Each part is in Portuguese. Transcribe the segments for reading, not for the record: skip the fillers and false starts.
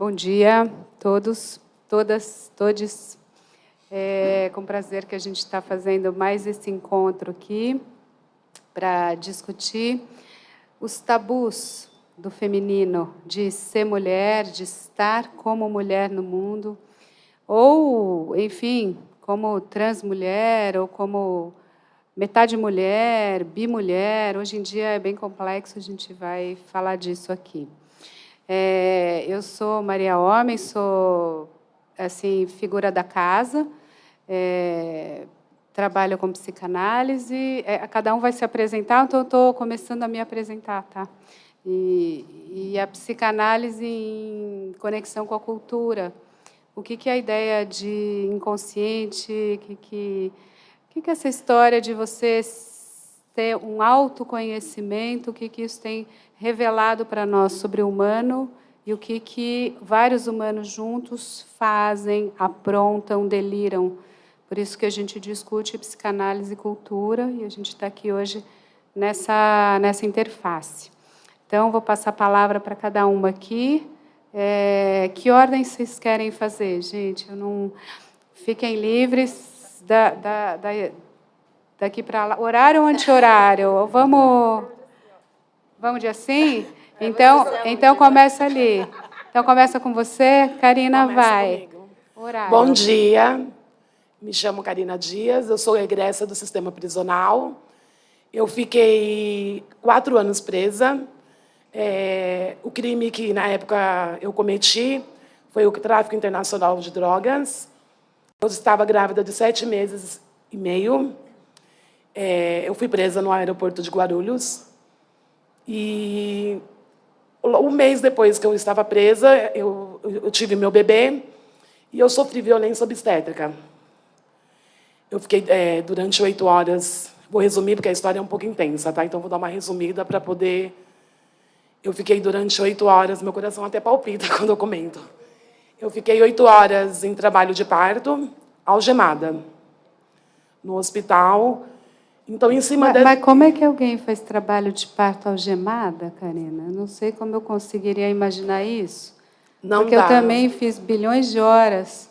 Bom dia a todos, todas, todes. É com prazer que a gente está fazendo mais esse encontro aqui para discutir os tabus do feminino, de ser mulher, de estar como mulher no mundo, ou, enfim, como transmulher, ou como metade mulher, bimulher. Hoje em dia é bem complexo, a gente vai falar disso aqui. Eu sou Maria Homem, sou assim, figura da casa, trabalho com psicanálise, cada um vai se apresentar, então eu estou começando a me apresentar, tá? E a psicanálise em conexão com a cultura. O que é a ideia de inconsciente, o que é essa história de você ter um autoconhecimento, o que isso tem revelado para nós sobre o humano e o que vários humanos juntos fazem, aprontam, deliram. Por isso que a gente discute psicanálise e cultura, e a gente está aqui hoje nessa interface. Então, vou passar a palavra para cada uma aqui. Que ordem vocês querem fazer, gente? Fiquem livres daqui para lá. Horário ou anti-horário? Vamos de assim? Então começa ali. Então, começa com você. Karina, vai. Horário. Bom dia. Me chamo Karina Dias, eu sou egressa do sistema prisional. Eu fiquei 4 anos presa. O crime que, na época, eu cometi foi o tráfico internacional de drogas. Eu estava grávida de 7 meses e meio. Eu fui presa no aeroporto de Guarulhos. E um mês depois que eu estava presa, eu tive meu bebê e eu sofri violência obstétrica. Eu fiquei durante 8 horas... Vou resumir, porque a história é um pouco intensa, tá? Então, vou dar uma resumida para poder... Eu fiquei durante 8 horas, meu coração até palpita quando eu comento. Eu fiquei 8 horas em trabalho de parto, algemada, no hospital. Então, em cima mas como é que alguém faz trabalho de parto algemada, Karina? Eu não sei como eu conseguiria imaginar isso. Não porque dá. Eu também fiz bilhões de horas.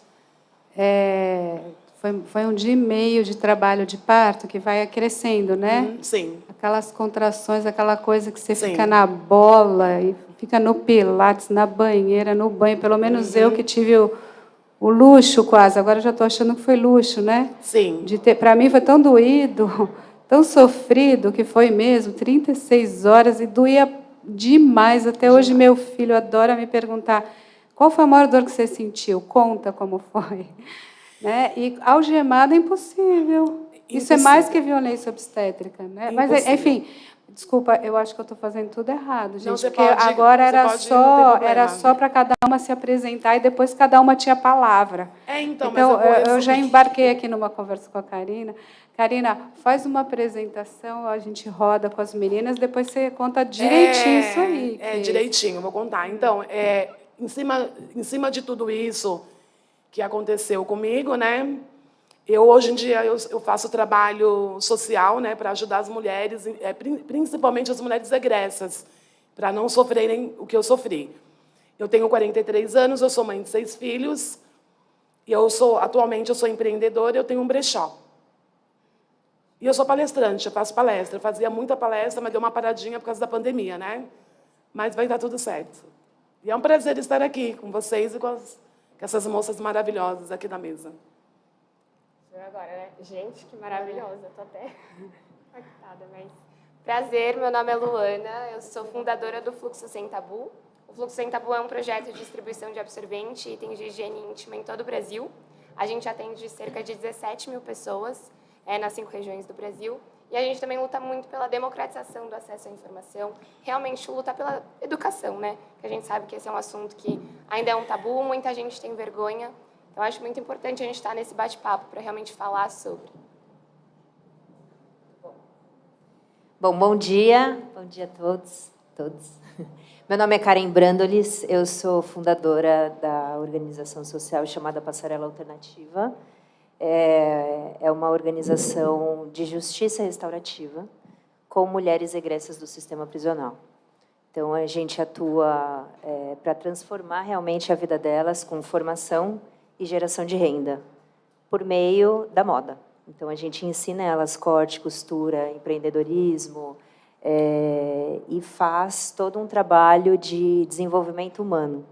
Foi 1 dia e meio de trabalho de parto que vai crescendo, né? Sim. Aquelas contrações, aquela coisa que você Sim. fica na bola, e fica no pilates, na banheira, no banho. Pelo menos eu que tive o luxo quase. Agora eu já estou achando que foi luxo, né? Sim. Para mim foi tão doído, tão sofrido, que foi mesmo, 36 horas, e doía demais. Até hoje meu filho adora me perguntar: qual foi a maior dor que você sentiu? Conta como foi. Né? E algemada é impossível. Isso é mais que violência obstétrica. Né? Mas, enfim, desculpa, eu acho que eu estou fazendo tudo errado, gente. Não, você porque pode, agora era não só para cada uma se apresentar e depois cada uma tinha palavra. Então, Então mas eu já embarquei aqui numa conversa com a Karina. Karina, faz uma apresentação, a gente roda com as meninas, depois você conta direitinho isso aí. Direitinho, vou contar. Então, em cima de tudo isso que aconteceu comigo, né? Hoje em dia eu faço trabalho social, né, para ajudar as mulheres, principalmente as mulheres egressas, para não sofrerem o que eu sofri. Eu tenho 43 anos, eu sou mãe de 6 filhos, e atualmente eu sou empreendedora, eu tenho um brechó. E eu sou palestrante, eu faço palestra. Eu fazia muita palestra, mas deu uma paradinha por causa da pandemia, né? Mas vai dar tudo certo. E é um prazer estar aqui com vocês e com essas moças maravilhosas aqui na mesa. Agora, né? Gente, que maravilhosa. Estou até impactada, mas... Prazer, meu nome é Luana, eu sou fundadora do Fluxo Sem Tabu. O Fluxo Sem Tabu é um projeto de distribuição de absorvente e itens de higiene íntima em todo o Brasil. A gente atende cerca de 17 mil pessoas nas 5 regiões do Brasil. E a gente também luta muito pela democratização do acesso à informação, realmente luta pela educação, né? Que a gente sabe que esse é um assunto que ainda é um tabu, muita gente tem vergonha. Então, acho muito importante a gente estar nesse bate-papo para realmente falar sobre. Bom dia a todos. Meu nome é Karen Brandolis, eu sou fundadora da organização social chamada Passarela Alternativa. É uma organização de justiça restaurativa com mulheres egressas do sistema prisional. Então, a gente atua para transformar realmente a vida delas com formação e geração de renda, por meio da moda. Então, a gente ensina elas corte, costura, empreendedorismo, e faz todo um trabalho de desenvolvimento humano,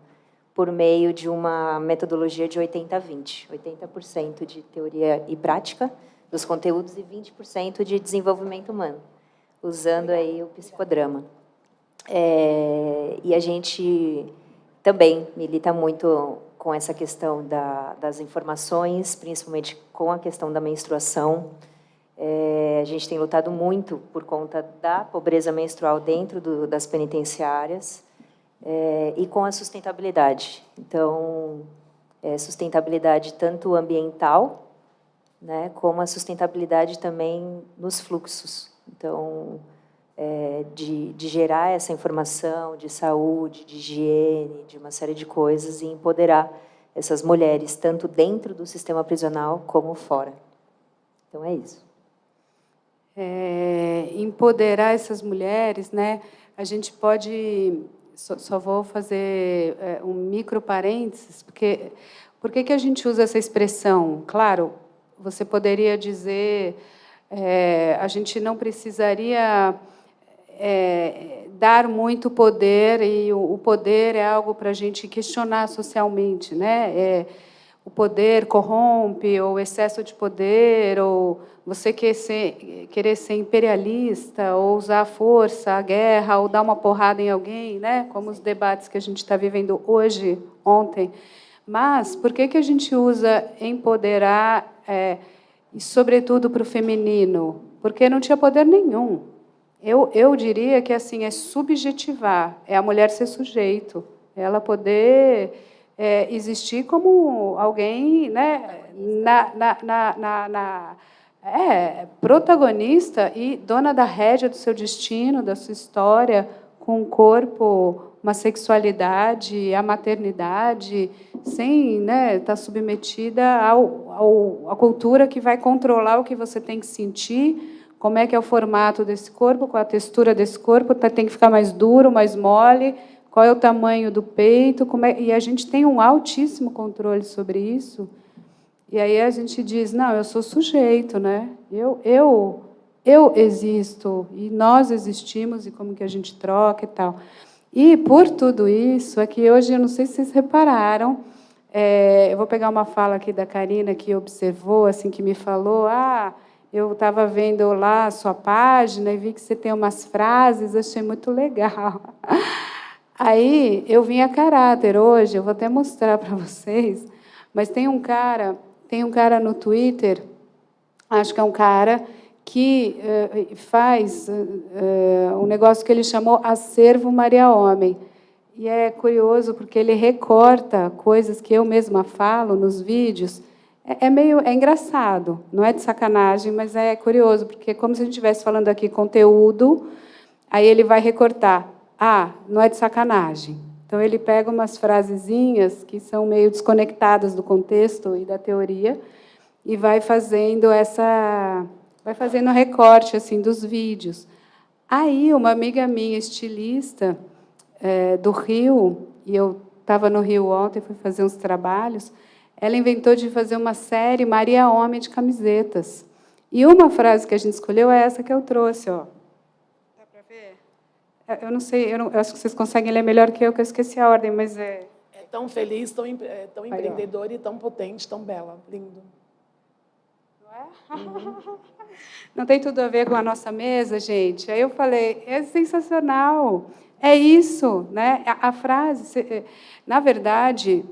por meio de uma metodologia de 80-20. 80% de teoria e prática dos conteúdos e 20% de desenvolvimento humano, usando aí o psicodrama. E a gente também milita muito com essa questão das informações, principalmente com a questão da menstruação. A gente tem lutado muito por conta da pobreza menstrual dentro das penitenciárias e com a sustentabilidade. Então, sustentabilidade tanto ambiental, né, como a sustentabilidade também nos fluxos. Então, de gerar essa informação de saúde, de higiene, de uma série de coisas e empoderar essas mulheres, tanto dentro do sistema prisional como fora. Então, é isso. Empoderar essas mulheres, né? A gente pode... Só vou fazer um micro parênteses, porque por que a gente usa essa expressão? Claro, você poderia dizer, a gente não precisaria dar muito poder, e o poder é algo para a gente questionar socialmente, né? o poder corrompe, ou o excesso de poder, ou você querer ser imperialista, ou usar a força, a guerra, ou dar uma porrada em alguém, né? Como os debates que a gente está vivendo hoje, ontem. Mas por que a gente usa empoderar, e, sobretudo, para o feminino? Porque não tinha poder nenhum. Eu diria que assim é subjetivar, é a mulher ser sujeito, ela poder existir como alguém, né, protagonista e dona da rédea do seu destino, da sua história, com um corpo, uma sexualidade, a maternidade, sem, né, estar submetida à cultura que vai controlar o que você tem que sentir. Como é que é o formato desse corpo, qual a textura desse corpo, tem que ficar mais duro, mais mole, qual é o tamanho do peito, e a gente tem um altíssimo controle sobre isso. E aí a gente diz, não, eu sou sujeito, né? Eu existo, e nós existimos, e como que a gente troca e tal. E, por tudo isso, aqui hoje, eu não sei se vocês repararam, eu vou pegar uma fala aqui da Karina, que observou, assim, que me falou, eu estava vendo lá a sua página e vi que você tem umas frases, achei muito legal. Aí, eu vim a caráter hoje, eu vou até mostrar para vocês, mas tem um cara no Twitter, acho que é um cara que faz um negócio que ele chamou Acervo Maria Homem. E é curioso, porque ele recorta coisas que eu mesma falo nos vídeos. É engraçado, não é de sacanagem, mas é curioso, porque é como se a gente estivesse falando aqui conteúdo, aí ele vai recortar. Não é de sacanagem. Então, ele pega umas frasezinhas que são meio desconectadas do contexto e da teoria e vai fazendo um recorte assim, dos vídeos. Aí, uma amiga minha, estilista, do Rio, e eu estava no Rio ontem, fui fazer uns trabalhos, ela inventou de fazer uma série Maria Homem de camisetas. E uma frase que a gente escolheu é essa que eu trouxe. Ó. Dá para ver? Eu não sei, eu acho que vocês conseguem ler melhor que eu esqueci a ordem, mas é... É tão feliz, tão empreendedora e tão potente, tão bela. Lindo. Não é? Uhum. Não tem tudo a ver com a nossa mesa, gente? Aí eu falei, é sensacional. É isso, né? A frase, na verdade...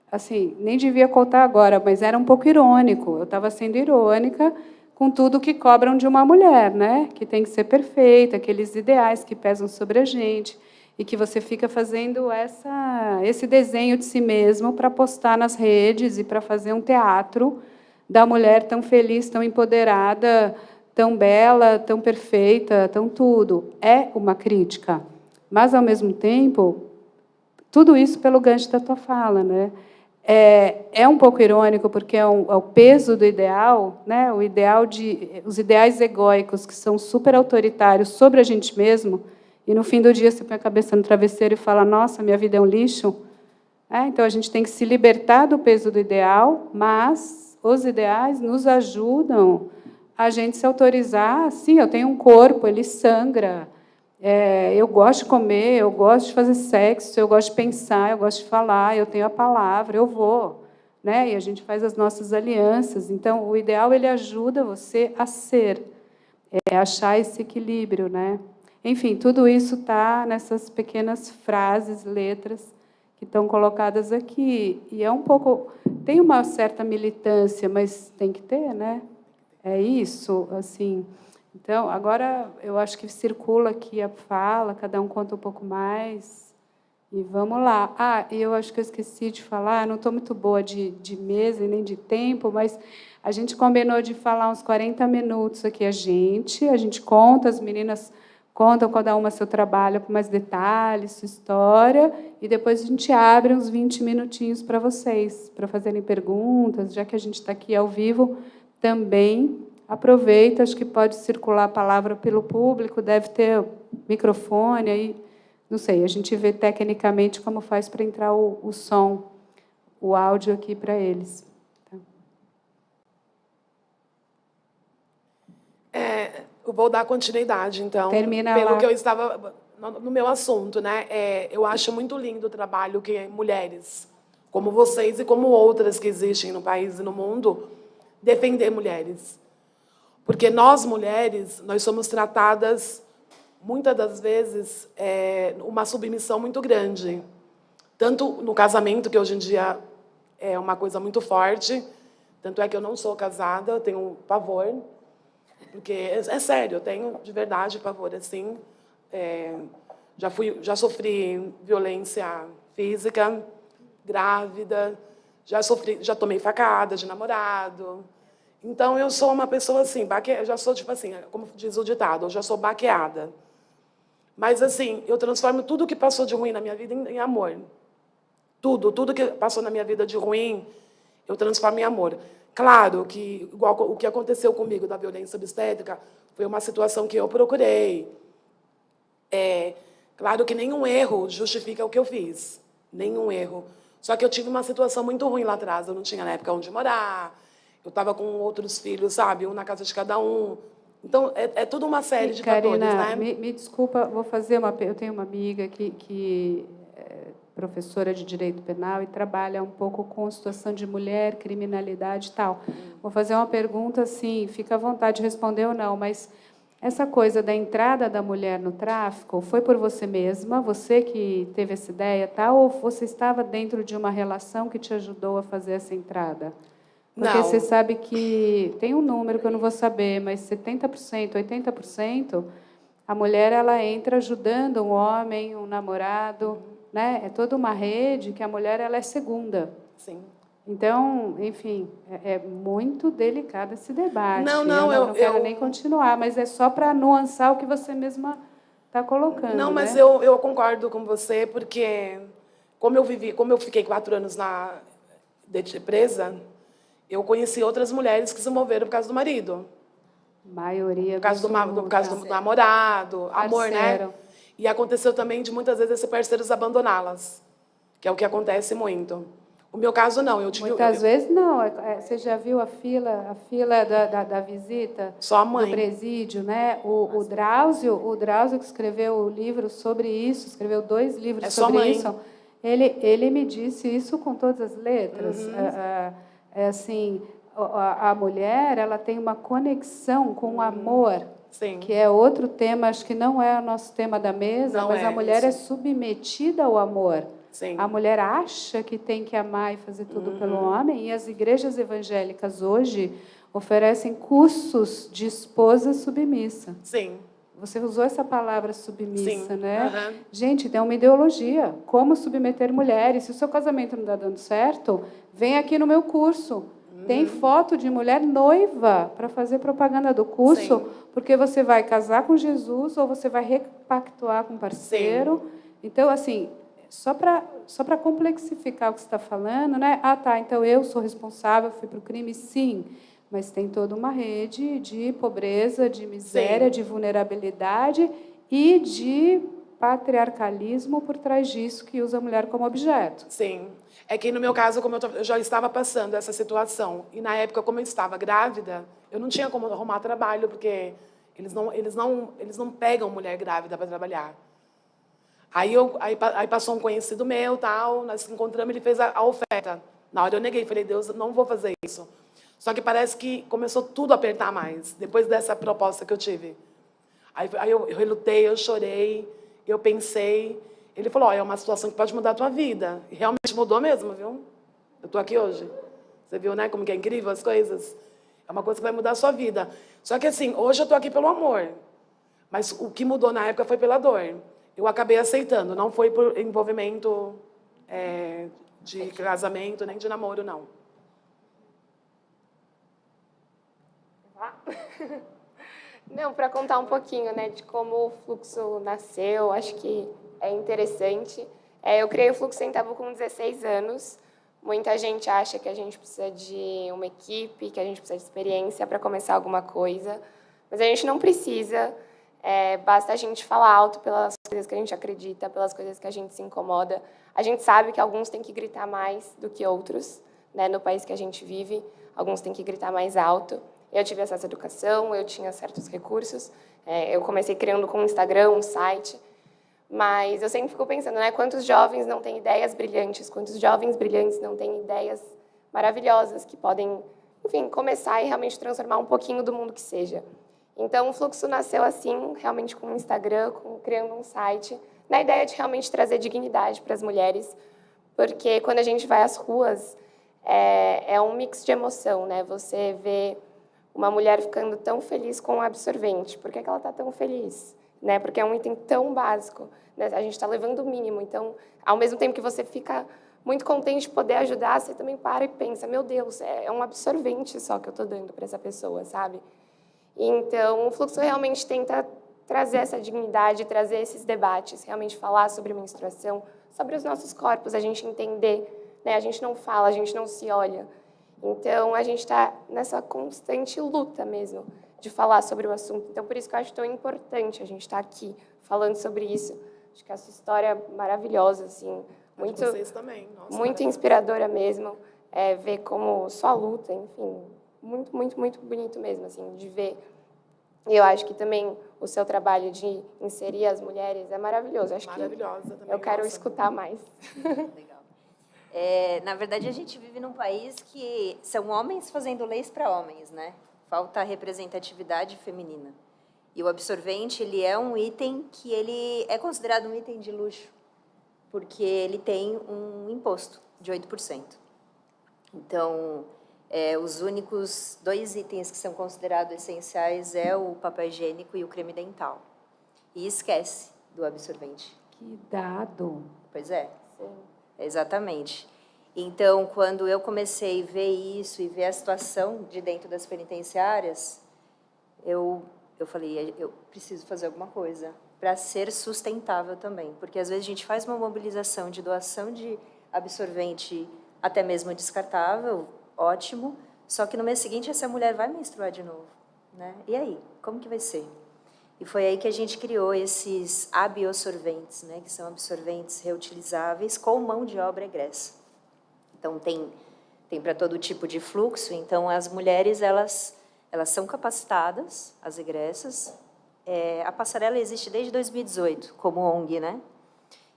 assim, nem devia contar agora, mas era um pouco irônico. Eu estava sendo irônica com tudo que cobram de uma mulher, né? Que tem que ser perfeita, aqueles ideais que pesam sobre a gente, e que você fica fazendo esse desenho de si mesmo para postar nas redes e para fazer um teatro da mulher tão feliz, tão empoderada, tão bela, tão perfeita, tão tudo. É uma crítica. Mas, ao mesmo tempo, tudo isso pelo gancho da tua fala, né? É um pouco irônico, porque é o peso do ideal, né? Os ideais egóicos, que são super autoritários sobre a gente mesmo, e, no fim do dia, você põe a cabeça no travesseiro e fala, nossa, minha vida é um lixo. Então, a gente tem que se libertar do peso do ideal, mas os ideais nos ajudam a gente se autorizar. Sim, eu tenho um corpo, ele sangra, eu gosto de comer, eu gosto de fazer sexo, eu gosto de pensar, eu gosto de falar, eu tenho a palavra, eu vou, né? E a gente faz as nossas alianças. Então, o ideal ele ajuda você a ser, achar esse equilíbrio, né? Enfim, tudo isso está nessas pequenas frases, letras que estão colocadas aqui. E é um pouco, tem uma certa militância, mas tem que ter, né? É isso, assim. Então, agora, eu acho que circula aqui a fala, cada um conta um pouco mais, e vamos lá. E eu acho que eu esqueci de falar, não estou muito boa de mesa e nem de tempo, mas a gente combinou de falar uns 40 minutos aqui a gente conta, as meninas contam cada uma seu trabalho com mais detalhes, sua história, e depois a gente abre uns 20 minutinhos para vocês, para fazerem perguntas, já que a gente está aqui ao vivo também. Aproveita, acho que pode circular a palavra pelo público, deve ter microfone, aí, não sei, a gente vê tecnicamente como faz para entrar o som, o áudio aqui para eles. Tá. Eu vou dar continuidade, então, termina pelo lá. que eu estava no meu assunto, né? Eu acho muito lindo o trabalho que mulheres como vocês e como outras que existem no país e no mundo, defender mulheres. Porque nós, mulheres, nós somos tratadas, muitas das vezes, uma submissão muito grande. Tanto no casamento, que hoje em dia é uma coisa muito forte, tanto é que eu não sou casada, eu tenho pavor, porque, é sério, eu tenho de verdade pavor, assim. Já sofri violência física, grávida, já tomei facada de namorado. Então, eu sou uma pessoa assim, eu já sou, tipo assim, como diz o ditado, eu já sou baqueada. Mas, assim, eu transformo tudo que passou de ruim na minha vida em amor. Tudo que passou na minha vida de ruim, eu transformo em amor. Claro que, igual o que aconteceu comigo da violência obstétrica, foi uma situação que eu procurei. Claro que nenhum erro justifica o que eu fiz. Nenhum erro. Só que eu tive uma situação muito ruim lá atrás. Eu não tinha, na época, onde morar. Eu estava com outros filhos, sabe? Um na casa de cada um. Então, é tudo uma série de fatores, Karina, né? me desculpa, vou fazer uma... Eu tenho uma amiga que é professora de Direito Penal e trabalha um pouco com situação de mulher, criminalidade e tal. Vou fazer uma pergunta, assim, fica à vontade de responder ou não, mas essa coisa da entrada da mulher no tráfico foi por você mesma, você que teve essa ideia, tal, ou você estava dentro de uma relação que te ajudou a fazer essa entrada? Porque Não. você sabe que tem um número que eu não vou saber, mas 70%, 80%, a mulher ela entra ajudando um homem, um namorado, né? É toda uma rede que a mulher ela é segunda. Sim. Então, enfim, é muito delicado esse debate. Não, eu não quero nem continuar, mas é só para nuançar o que você mesma está colocando. Não, mas né? eu concordo com você, porque como eu fiquei 4 anos presa, eu conheci outras mulheres que se moveram por causa do marido. Maioria Por causa do namorado, amor, né? Parceiro. E aconteceu também de muitas vezes esse parceiro abandoná-las, que é o que acontece muito. O meu caso, não. Muitas vezes, não. Você já viu a fila da visita? Só a mãe. No presídio, né? O Drauzio que escreveu o livro sobre isso, escreveu 2 livros sobre isso. Ele me disse isso com todas as letras. Assim, a mulher ela tem uma conexão com o amor, Sim. que é outro tema, acho que não é o nosso tema da mesa, Não mas a mulher isso. é submetida ao amor. Sim. A mulher acha que tem que amar e fazer tudo pelo homem, e as igrejas evangélicas hoje oferecem cursos de esposa submissa. Sim. Você usou essa palavra submissa, Sim. né? Gente, tem uma ideologia. Como submeter mulheres. Se o seu casamento não está dando certo, vem aqui no meu curso. Tem foto de mulher noiva para fazer propaganda do curso, Sim. porque você vai casar com Jesus ou você vai repactuar com um parceiro. Sim. Então, assim, só para complexificar o que você está falando, né? Ah, tá, então eu sou responsável, fui para o crime, sim. Mas tem toda uma rede de pobreza, de miséria, Sim. de vulnerabilidade e de patriarcalismo por trás disso, que usa a mulher como objeto. Sim. É que, no meu caso, como eu já estava passando essa situação, e, na época, como eu estava grávida, eu não tinha como arrumar trabalho, porque eles não pegam mulher grávida para trabalhar. Aí passou um conhecido meu, tal, nós nos encontramos, ele fez a oferta. Na hora eu neguei, falei, Deus, não vou fazer isso. Só que parece que começou tudo a apertar mais, depois dessa proposta que eu tive. Aí eu relutei, eu chorei, eu pensei. Ele falou, é uma situação que pode mudar a tua vida. E realmente mudou mesmo, viu? Eu estou aqui hoje. Você viu, né, como que é incrível as coisas? É uma coisa que vai mudar a sua vida. Só que, assim, hoje eu estou aqui pelo amor. Mas o que mudou na época foi pela dor. Eu acabei aceitando, não foi por envolvimento de casamento, nem de namoro, não. Não, para contar um pouquinho, né, de como o Fluxo nasceu, acho que é interessante. Eu criei o Fluxo Sem Tabu com 16 anos. Muita gente acha que a gente precisa de uma equipe, que a gente precisa de experiência para começar alguma coisa. Mas a gente não precisa. Basta a gente falar alto pelas coisas que a gente acredita, pelas coisas que a gente se incomoda. A gente sabe que alguns têm que gritar mais do que outros, né, no país que a gente vive. Alguns têm que gritar mais alto. Eu tive acesso à educação, eu tinha certos recursos. Eu comecei criando com um Instagram, um site. Mas eu sempre fico pensando, né? Quantos jovens não têm ideias brilhantes, quantos jovens brilhantes não têm ideias maravilhosas que podem, enfim, começar e realmente transformar um pouquinho do mundo que seja. Então, o Fluxo nasceu assim, realmente com o Instagram, criando um site, na ideia de realmente trazer dignidade para as mulheres, porque quando a gente vai às ruas, é um mix de emoção, né? Você vê uma mulher ficando tão feliz com o absorvente. Por que ela está tão feliz? Né? Porque é um item tão básico. Né? A gente está levando o mínimo. Então, ao mesmo tempo que você fica muito contente de poder ajudar, você também para e pensa, meu Deus, é um absorvente só que eu estou dando para essa pessoa, sabe? Então, o Fluxo realmente tenta trazer essa dignidade, trazer esses debates, realmente falar sobre menstruação, sobre os nossos corpos, a gente entender, né? A gente não fala, a gente não se olha. Então, a gente está nessa constante luta mesmo de falar sobre o assunto. Então, por isso que eu acho tão importante a gente estar aqui falando sobre isso. Acho que a sua história é maravilhosa, assim, muito, vocês também. Nossa, muito inspiradora mesmo, ver como sua luta, enfim, muito, muito, muito bonito mesmo, assim, de ver. E eu acho que também o seu trabalho de inserir as mulheres é maravilhoso. Acho maravilhosa que também. eu quero nossa. escutar mais. Legal. Na verdade, a gente vive num país que são homens fazendo leis para homens, né? Falta representatividade feminina. E o absorvente, ele é um item que ele é considerado um item de luxo, porque ele tem um imposto de 8%. Então, os únicos 2 itens que são considerados essenciais é o papel higiênico e o creme dental. E esquece do absorvente. Que dado! Pois é. Sim. Exatamente. Então, quando eu comecei a ver isso e ver a situação de dentro das penitenciárias, eu falei, eu preciso fazer alguma coisa para ser sustentável também. Porque, às vezes, a gente faz uma mobilização de doação de absorvente, até mesmo descartável, ótimo, só que no mês seguinte essa mulher vai menstruar de novo, né? E aí, como que vai ser? E foi aí que a gente criou esses absorventes, né, que são absorventes reutilizáveis com mão de obra egressa. Então, tem para todo tipo de fluxo. Então, as mulheres, elas são capacitadas, as egressas. A Passarela existe desde 2018, como ONG, né?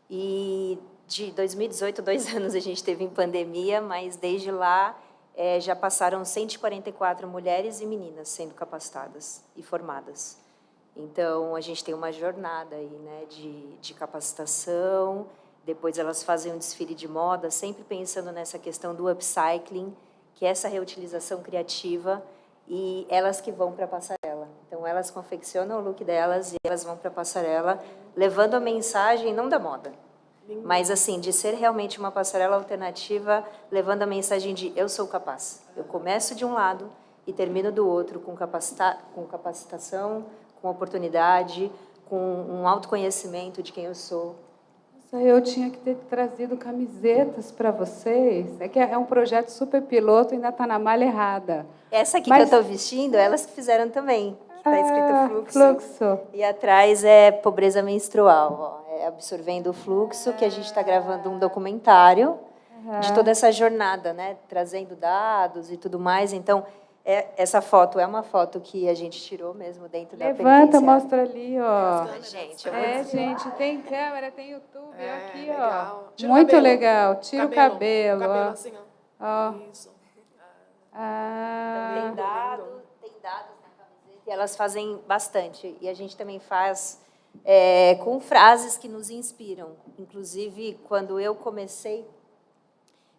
E de 2018, 2 anos a gente teve em pandemia, mas desde lá já passaram 144 mulheres e meninas sendo capacitadas e formadas. Então, a gente tem uma jornada aí, né, de capacitação, depois elas fazem um desfile de moda, sempre pensando nessa questão do upcycling, que é essa reutilização criativa, e elas que vão para a passarela. Então, elas confeccionam o look delas e elas vão para a passarela, levando a mensagem, não da moda, mas, assim, de ser realmente uma passarela alternativa, levando a mensagem de eu sou capaz. Eu começo de um lado e termino do outro com capacitação, com oportunidade, com um autoconhecimento de quem eu sou. Eu tinha que ter trazido camisetas para vocês. É que é um projeto super piloto e ainda está na malha errada. Essa aqui Mas que eu estou vestindo, elas que fizeram também. Está escrito fluxo. Fluxo. E atrás é pobreza menstrual. Ó. É absorvendo o fluxo, que a gente está gravando um documentário de toda essa jornada, né? Trazendo dados e tudo mais. Então, essa foto é uma foto que a gente tirou mesmo dentro da Levanta, penitenciária. mostra ali, ó. Gente, eu vou dizer. Gente, tem câmera, tem YouTube, aqui, legal. ó. Tira o Muito cabelo. legal. Tira o cabelo, ó. assim, ó. Ó. Isso. Ah, Tem dados na camiseta e elas fazem bastante. E a gente também faz com frases que nos inspiram. Inclusive, quando eu comecei,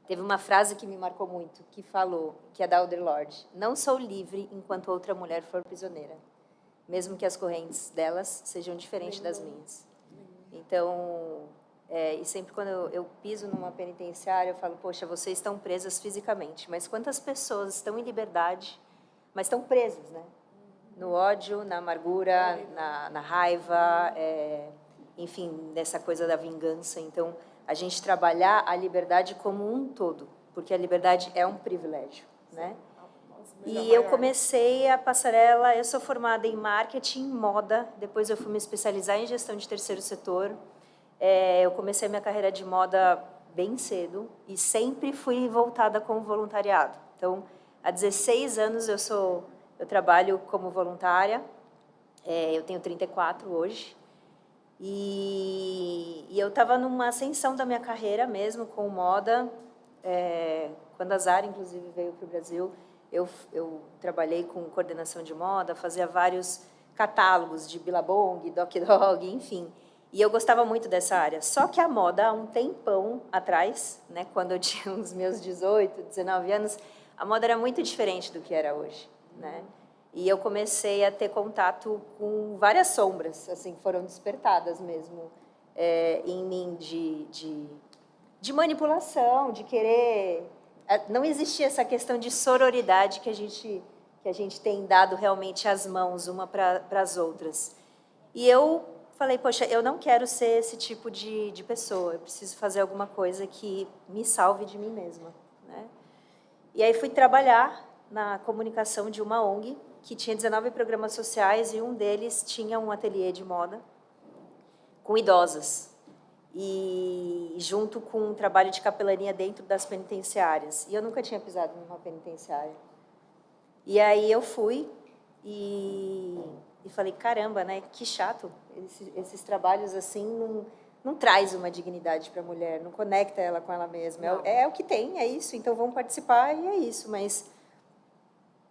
teve uma frase que me marcou muito, que falou, que é da Audre Lorde: não sou livre enquanto outra mulher for prisioneira, mesmo que as correntes delas sejam diferentes das minhas. Então, e sempre quando eu piso numa penitenciária, eu falo, poxa, vocês estão presas fisicamente, mas quantas pessoas estão em liberdade, mas estão presas, né? No ódio, na amargura, na raiva, enfim, nessa coisa da vingança. Então, a gente trabalhar a liberdade como um todo, porque a liberdade é um privilégio, né? E eu comecei a passarela, eu sou formada em marketing, moda, depois eu fui me especializar em gestão de terceiro setor. Eu comecei a minha carreira de moda bem cedo e sempre fui voltada com o voluntariado. Então, há 16 anos eu trabalho como voluntária, eu tenho 34 hoje, E eu estava numa ascensão da minha carreira mesmo, com moda. Quando a Zara, inclusive, veio para o Brasil, eu trabalhei com coordenação de moda, fazia vários catálogos de Billabong, Doc Dog, enfim. E eu gostava muito dessa área. Só que a moda, há um tempão atrás, né, quando eu tinha os meus 18, 19 anos, a moda era muito diferente do que era hoje, né? E eu comecei a ter contato com várias sombras, assim, foram despertadas mesmo em mim de manipulação, de querer... Não existia essa questão de sororidade que a gente tem dado realmente as mãos uma para as outras. E eu falei, poxa, eu não quero ser esse tipo de pessoa, eu preciso fazer alguma coisa que me salve de mim mesma, né? E aí fui trabalhar na comunicação de uma ONG, que tinha 19 programas sociais, e um deles tinha um ateliê de moda com idosas, e junto com um trabalho de capelania dentro das penitenciárias. E eu nunca tinha pisado numa penitenciária. E aí eu fui e falei, caramba, né, que chato, esses trabalhos assim não traz uma dignidade para a mulher, não conecta ela com ela mesma. É o que tem, é isso, então vamos participar e é isso, mas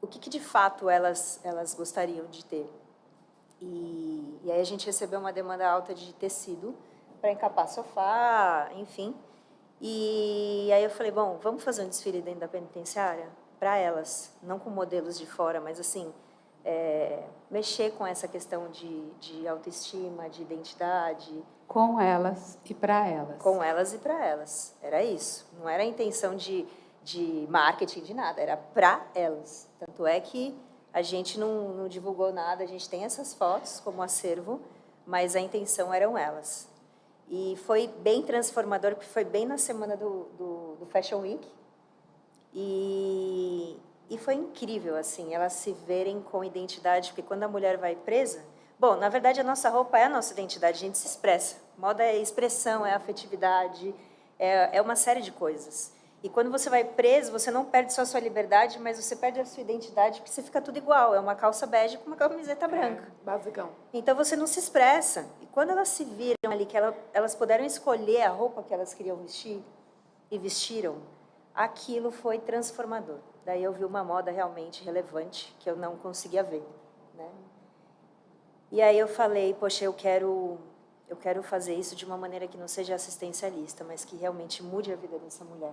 o que de fato elas gostariam de ter? E aí a gente recebeu uma demanda alta de tecido para encapar sofá, enfim. E aí eu falei, bom, vamos fazer um desfile dentro da penitenciária para elas, não com modelos de fora, mas assim, mexer com essa questão de autoestima, de identidade. Com elas e para elas. Com elas e para elas. Era isso. Não era a intenção de marketing, de nada. Era para elas. Tanto é que a gente não divulgou nada. A gente tem essas fotos como acervo, mas a intenção eram elas. E foi bem transformador, porque foi bem na semana do Fashion Week. E foi incrível, assim, elas se verem com identidade, porque quando a mulher vai presa... Bom, na verdade, a nossa roupa é a nossa identidade, a gente se expressa. Moda é expressão, é afetividade, é uma série de coisas. E quando você vai preso, você não perde só a sua liberdade, mas você perde a sua identidade, porque você fica tudo igual. É uma calça bege com uma camiseta branca. Basicão. Então, você não se expressa. E quando elas se viram ali, que elas puderam escolher a roupa que elas queriam vestir, e vestiram, aquilo foi transformador. Daí eu vi uma moda realmente relevante, que eu não conseguia ver, né? E aí eu falei, poxa, eu quero fazer isso de uma maneira que não seja assistencialista, mas que realmente mude a vida dessa mulher.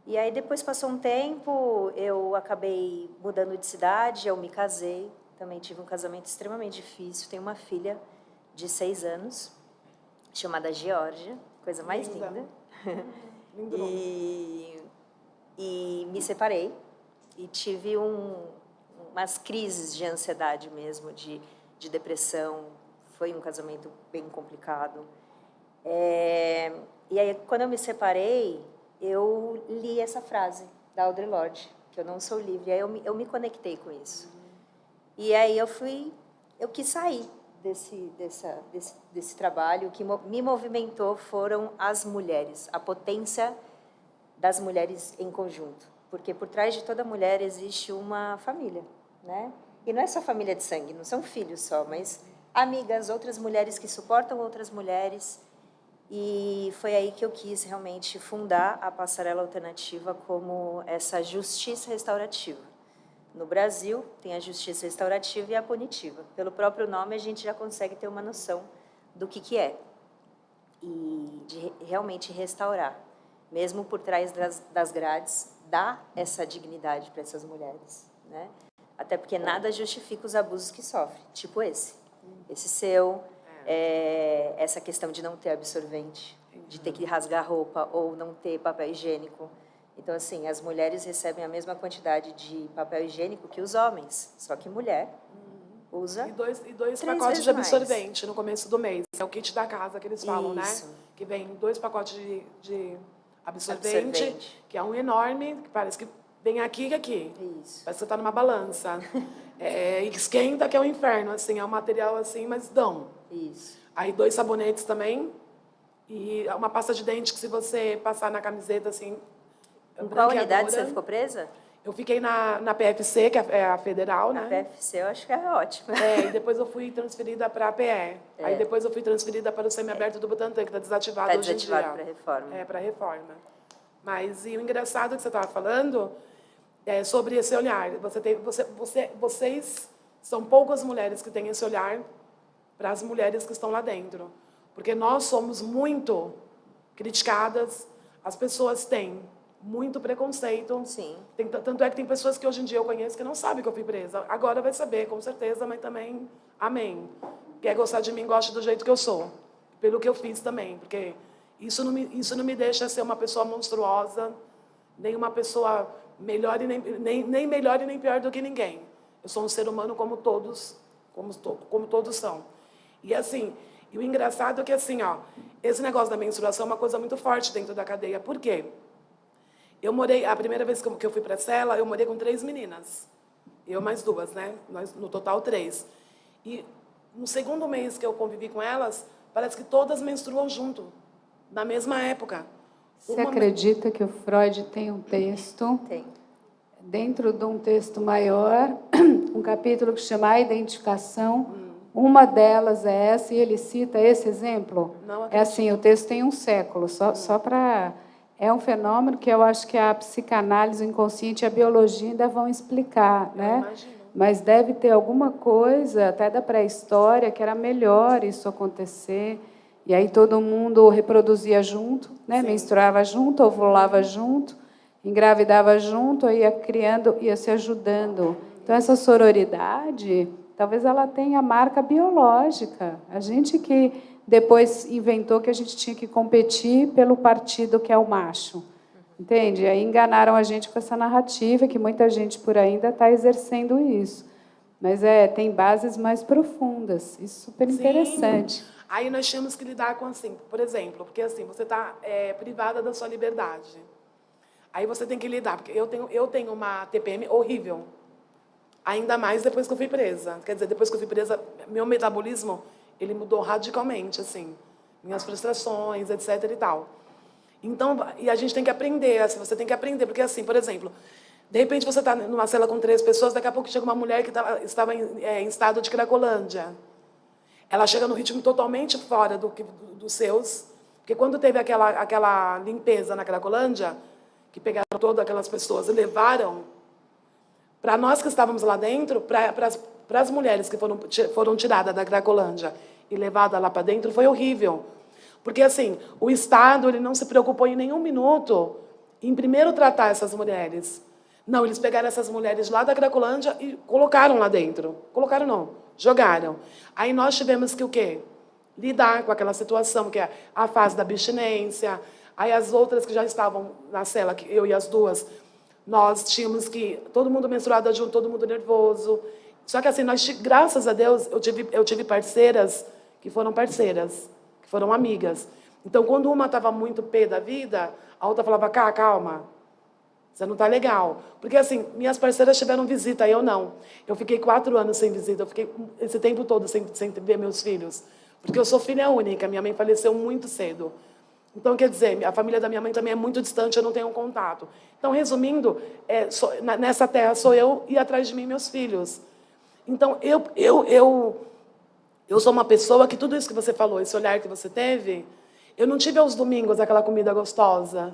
E aí depois passou um tempo, eu acabei mudando de cidade, eu me casei, também tive um casamento extremamente difícil, tenho uma filha de 6 anos, chamada Geórgia, coisa mais linda. E me separei e tive umas crises de ansiedade mesmo, de depressão. Foi um casamento bem complicado. E aí, quando eu me separei, eu li essa frase da Audre Lorde, que eu não sou livre. Aí eu me conectei com isso. E aí eu quis sair desse trabalho. O que me movimentou foram as mulheres, a potência das mulheres em conjunto. Porque por trás de toda mulher existe uma família, né? E não é só família de sangue, não são filhos só, mas amigas, outras mulheres que suportam outras mulheres. E foi aí que eu quis realmente fundar a Passarela Alternativa como essa justiça restaurativa. No Brasil, tem a justiça restaurativa e a punitiva. Pelo próprio nome, a gente já consegue ter uma noção do que é. E de realmente restaurar, mesmo por trás das grades, dar essa dignidade para essas mulheres, né? Até porque nada justifica os abusos que sofrem, tipo esse seu, essa questão de não ter absorvente, de ter que rasgar roupa ou não ter papel higiênico. Então, assim, as mulheres recebem a mesma quantidade de papel higiênico que os homens, só que mulher usa E dois 3 pacotes vezes de absorvente no começo do mês. É o kit da casa que eles falam, Isso. né? Que vem 2 pacotes de absorvente, que é um enorme, que parece que vem aqui e aqui. Isso. Parece que você está numa balança. E esquenta, que é um inferno, assim, é um material assim, mas dão. Isso. Aí 2 sabonetes também. E uma pasta de dente que, se você passar na camiseta, assim, Em qual unidade você branqueadora. ficou presa? Eu fiquei na PFC, que é a federal, né? A PFC eu acho que é ótima. E depois eu fui transferida para a PE. Aí depois eu fui transferida para o semiaberto do Butantan, que está desativado hoje em dia. Está desativado para reforma. Para reforma. Mas e o engraçado que você estava falando é sobre esse olhar. Vocês são poucas mulheres que têm esse olhar para as mulheres que estão lá dentro. Porque nós somos muito criticadas, as pessoas têm muito preconceito. Sim. Tanto é que tem pessoas que hoje em dia eu conheço que não sabem que eu fui presa. Agora vai saber, com certeza, mas também, amém. Quer gostar de mim, gosta do jeito que eu sou. Pelo que eu fiz também. Porque isso não me deixa ser uma pessoa monstruosa, nem uma pessoa melhor e nem melhor e nem pior do que ninguém. Eu sou um ser humano como todos são. E assim, e o engraçado é que assim, ó, esse negócio da menstruação é uma coisa muito forte dentro da cadeia. Por quê? Eu morei, a primeira vez que eu fui para a cela, eu morei com 3 meninas. Eu mais 2, né? Nós, no total, 3. E no segundo mês que eu convivi com elas, parece que todas menstruam junto, na mesma época. Você acredita que o Freud tem um texto? Tem. Dentro de um texto maior, um capítulo que chama A Identificação. Uma delas é essa, e ele cita esse exemplo. Não é assim, o texto tem um século, só para... É um fenômeno que eu acho que a psicanálise, o inconsciente e a biologia ainda vão explicar, né? Imagino. Mas deve ter alguma coisa, até da pré-história, que era melhor isso acontecer. E aí todo mundo reproduzia junto, né? Menstruava junto, ovulava junto, engravidava junto, ia criando, ia se ajudando. Então, essa sororidade, talvez ela tenha marca biológica. A gente que depois inventou que a gente tinha que competir pelo partido que é o macho. Entende? Aí enganaram a gente com essa narrativa, que muita gente por aí ainda está exercendo isso. Mas tem bases mais profundas. Isso é super interessante. Sim. Aí nós tínhamos que lidar com, assim, por exemplo, porque assim, você está privada da sua liberdade. Aí você tem que lidar, porque eu tenho uma TPM horrível. Ainda mais depois que eu fui presa. Quer dizer, depois que eu fui presa, meu metabolismo ele mudou radicalmente, assim, minhas frustrações, etc. e tal. Então, e a gente tem que aprender, assim, você tem que aprender, porque assim, por exemplo, de repente você está numa cela com 3 pessoas, daqui a pouco chega uma mulher que estava em estado de cracolândia. Ela chega no ritmo totalmente fora dos seus, porque quando teve aquela limpeza na Cracolândia, que pegaram todas aquelas pessoas e levaram, para nós que estávamos lá dentro, para as mulheres que foram tiradas da Cracolândia e levadas lá para dentro, foi horrível. Porque, assim, o Estado ele não se preocupou em nenhum minuto em primeiro tratar essas mulheres. Não, eles pegaram essas mulheres lá da Cracolândia e colocaram lá dentro. Colocaram não, jogaram. Aí nós tivemos que o quê? Lidar com aquela situação, que é a fase da abstinência. Aí as outras que já estavam na cela, que eu e as 2, nós tínhamos que... Todo mundo menstruado junto, todo mundo nervoso. Só que, assim, graças a Deus, eu tive parceiras que foram amigas. Então, quando uma estava muito pé da vida, a outra falava, calma, você não está legal. Porque, assim, minhas parceiras tiveram visita, eu não. Eu fiquei 4 anos sem visita, eu fiquei esse tempo todo sem ver meus filhos. Porque eu sou filha única, minha mãe faleceu muito cedo. Então, quer dizer, a família da minha mãe também é muito distante, eu não tenho contato. Então, resumindo, nessa terra sou eu e atrás de mim meus filhos. Então, eu sou uma pessoa que tudo isso que você falou, esse olhar que você teve, eu não tive aos domingos aquela comida gostosa.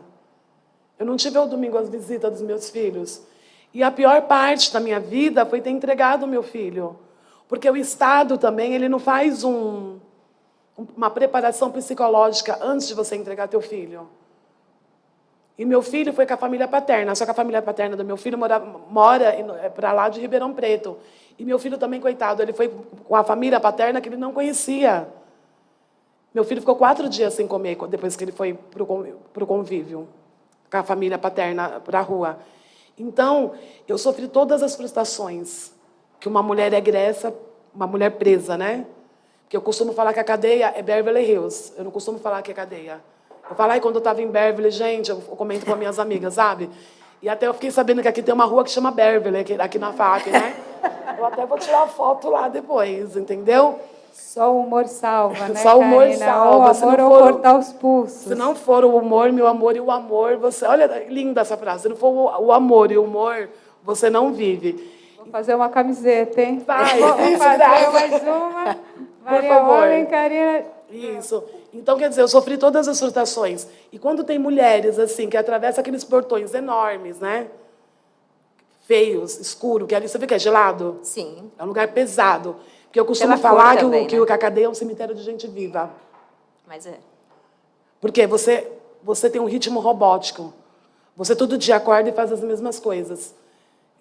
Eu não tive ao domingo as visitas dos meus filhos. E a pior parte da minha vida foi ter entregado o meu filho. Porque o Estado também ele não faz uma preparação psicológica antes de você entregar teu filho. E meu filho foi com a família paterna, só que a família paterna do meu filho mora para lá de Ribeirão Preto. E meu filho também, coitado, ele foi com a família paterna que ele não conhecia. Meu filho ficou 4 dias sem comer depois que ele foi para o convívio, com a família paterna para a rua. Então, eu sofri todas as frustrações que uma mulher egressa, uma mulher presa, né? Porque eu costumo falar que a cadeia é Beverly Hills. Eu não costumo falar que é cadeia. Eu falo, quando eu estava em Beverly, gente, eu comento com as minhas amigas, sabe? E até eu fiquei sabendo que aqui tem uma rua que chama Beverly, aqui na FAC, né? Eu até vou tirar foto lá depois, entendeu? Só o humor salva, né, Só o humor Karina? salva. O amor ou cortar os pulsos. Se não for o humor, meu amor, e o amor, você... Olha, linda essa frase. Se não for o amor e o humor, você não vive. Vou fazer uma camiseta, hein? Vai, Vou isso, fazer graças. mais uma. Por Maria favor. Homem, Karina. Isso. Então, quer dizer, eu sofri todas as surtações. E quando tem mulheres, assim, que atravessam aqueles portões enormes, né? Feios, escuro, que ali você vê que é gelado? Sim. É um lugar pesado. Porque eu costumo Pela cor falar também, que né? a cadeia é um cemitério de gente viva. Mas é. Porque você tem um ritmo robótico. Você todo dia acorda e faz as mesmas coisas.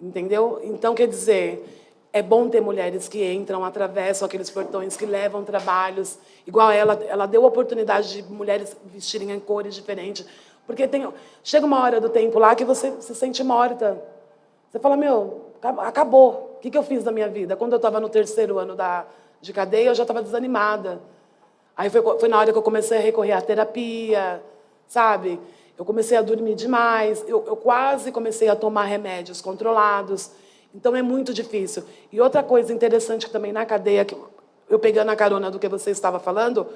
Entendeu? Então, quer dizer, é bom ter mulheres que entram, atravessam aqueles portões, que levam trabalhos. Igual ela deu a oportunidade de mulheres vestirem em cores diferentes. Porque chega uma hora do tempo lá que você se sente morta. Você fala, meu, acabou. O que eu fiz da minha vida? Quando eu estava no 3º ano de cadeia, eu já estava desanimada. Aí foi na hora que eu comecei a recorrer à terapia, sabe? Eu comecei a dormir demais, eu quase comecei a tomar remédios controlados. Então, é muito difícil. E outra coisa interessante que também na cadeia, que eu pegando a carona do que você estava falando,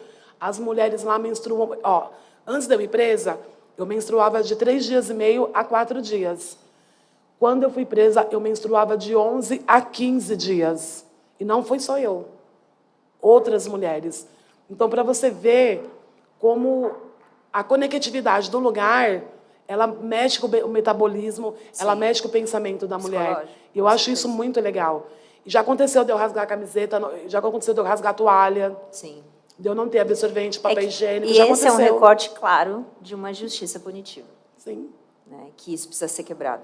as mulheres lá menstruam... Ó, antes de eu ir presa, eu menstruava de 3 dias e meio a 4 dias. Quando eu fui presa, eu menstruava de 11 a 15 dias. E não foi só eu. Outras mulheres. Então, para você ver como a conectividade do lugar, ela mexe com o metabolismo, ela mexe com o pensamento da mulher. E eu acho isso muito legal. E já aconteceu de eu rasgar a camiseta, já aconteceu de eu rasgar a toalha, Sim. de eu não ter absorvente, papel higiênico. E já esse é um aconteceu. recorte claro de uma justiça punitiva. Sim. Né? Que isso precisa ser quebrado.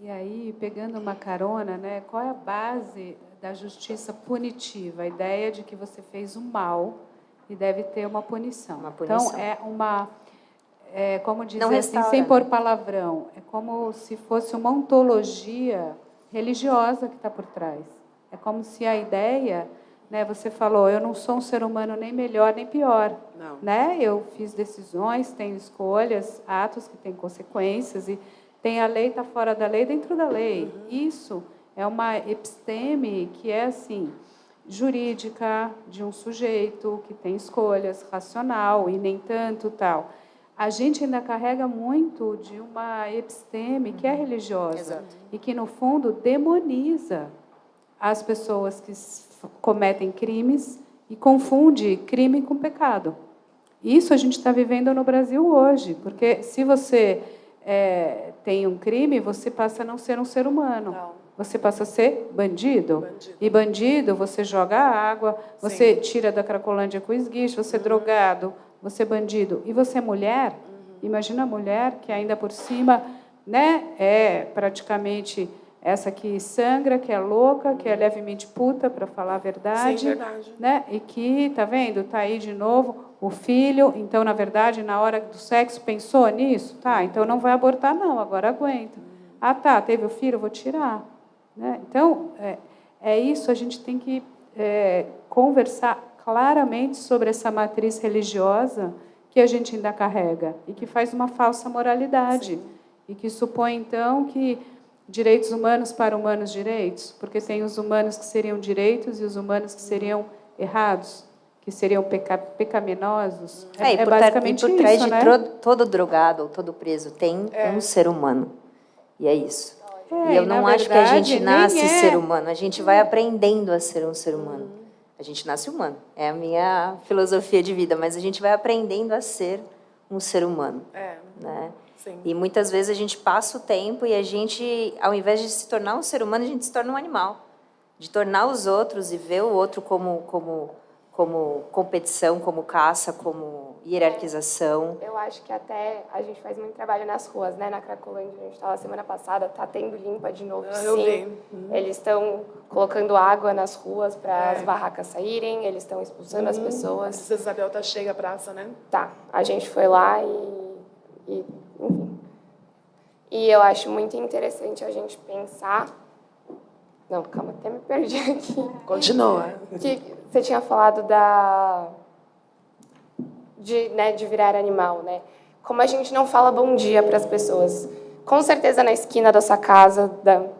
E aí, pegando uma carona, né, qual é a base da justiça punitiva? A ideia de que você fez um mal e deve ter uma punição. Uma punição. Então, como dizer Não assim, restaura, sem né? pôr palavrão, é como se fosse uma ontologia religiosa que está por trás. É como se a ideia, né, você falou, eu não sou um ser humano nem melhor nem pior. Não. Né? Eu fiz decisões, tenho escolhas, atos que têm consequências, e tem a lei, está fora da lei, dentro da lei. Isso é uma episteme que é assim, jurídica, de um sujeito que tem escolhas, racional e nem tanto tal. A gente ainda carrega muito de uma episteme que é religiosa. Exato. E que, no fundo, demoniza as pessoas que cometem crimes e confunde crime com pecado. Isso a gente está vivendo no Brasil hoje, porque se você tem um crime, você passa a não ser um ser humano. Não. Você passa a ser bandido. E bandido, você joga água, você tira da Cracolândia com esguicho, você é drogado, você é bandido. E você é mulher, imagina a mulher que ainda por cima, né, é praticamente essa que sangra, que é louca, que é levemente puta, para falar a verdade. Sim, verdade. Né? E que, tá vendo, está aí de novo o filho. Então, na verdade, na hora do sexo, pensou nisso? Tá, então não vai abortar, não, agora aguenta. Ah, tá, teve o filho, vou tirar. Né? Então, é isso, a gente tem que conversar claramente sobre essa matriz religiosa que a gente ainda carrega e que faz uma falsa moralidade. Sim. E que supõe, então, que direitos humanos para humanos direitos, porque tem os humanos que seriam direitos e os humanos que seriam errados, que seriam pecaminosos. E basicamente por trás isso, de né? todo drogado ou todo preso tem um ser humano. E é isso. E eu não acho que a gente nasce ser humano, a gente vai aprendendo a ser um ser humano. A gente nasce humano, é a minha filosofia de vida, mas a gente vai aprendendo a ser um ser humano. Né? Sim. E muitas vezes a gente passa o tempo e a gente, ao invés de se tornar um ser humano, a gente se torna um animal. De tornar os outros e ver o outro como competição, como caça, como hierarquização. Eu acho que até a gente faz muito trabalho nas ruas, né? Na Cracolândia, a gente estava semana passada, está tendo limpa de novo, sim. Eu vi. Eles estão colocando água nas ruas para as barracas saírem, eles estão expulsando as pessoas. Santa Isabel tá cheia a praça, né? Tá, a gente foi lá e enfim. E eu acho muito interessante a gente pensar... Não, calma, até me perdi aqui. Continua. Que você tinha falado de virar animal, né? Como a gente não fala bom dia para as pessoas. Com certeza na esquina da sua casa,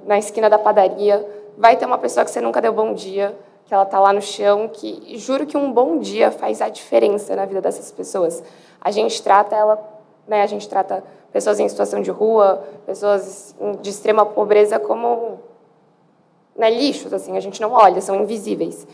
na esquina da padaria, vai ter uma pessoa que você nunca deu bom dia, que ela está lá no chão, que juro que um bom dia faz a diferença na vida dessas pessoas. A gente trata ela né? A gente trata pessoas em situação de rua, pessoas de extrema pobreza como, né, lixos, assim, a gente não olha, são invisíveis.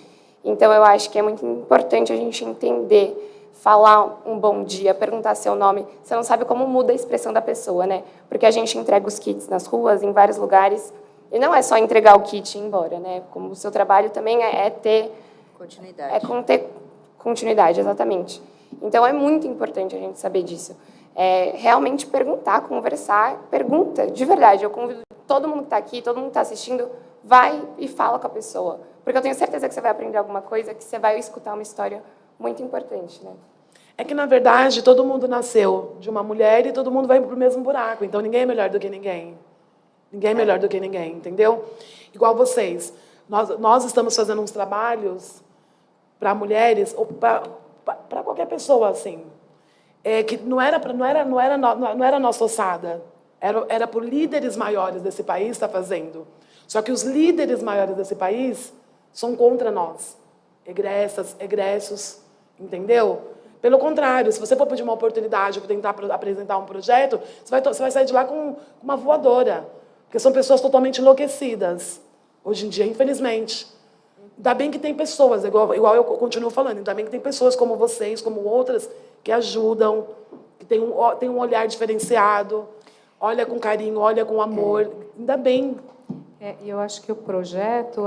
Então, eu acho que é muito importante a gente entender, falar um bom dia, perguntar seu nome. Você não sabe como muda a expressão da pessoa, né? Porque a gente entrega os kits nas ruas, em vários lugares, e não é só entregar o kit e ir embora, né? Como o seu trabalho também é ter... Continuidade. É ter continuidade, exatamente. Então, é muito importante a gente saber disso. Realmente perguntar, conversar, pergunta, de verdade. Eu convido todo mundo que está aqui, todo mundo que está assistindo, vai e fala com a pessoa. Porque eu tenho certeza que você vai aprender alguma coisa, que você vai escutar uma história muito importante, né? É que, na verdade, todo mundo nasceu de uma mulher e todo mundo vai para o mesmo buraco. Então, ninguém é melhor do que ninguém. Ninguém é melhor do que ninguém, entendeu? Igual vocês. Nós estamos fazendo uns trabalhos para mulheres, ou para qualquer pessoa, assim, que não era nossa ossada. Era por líderes maiores desse país estar fazendo. Só que os líderes maiores desse país são contra nós. Egressas, egressos, entendeu? Pelo contrário, se você for pedir uma oportunidade para tentar apresentar um projeto, você vai sair de lá com uma voadora. Porque são pessoas totalmente enlouquecidas, hoje em dia, infelizmente. Ainda bem que tem pessoas, igual eu continuo falando, ainda bem que tem pessoas como vocês, como outras, que ajudam, que tem um olhar diferenciado, olha com carinho, olha com amor. Ainda bem. E eu acho que o projeto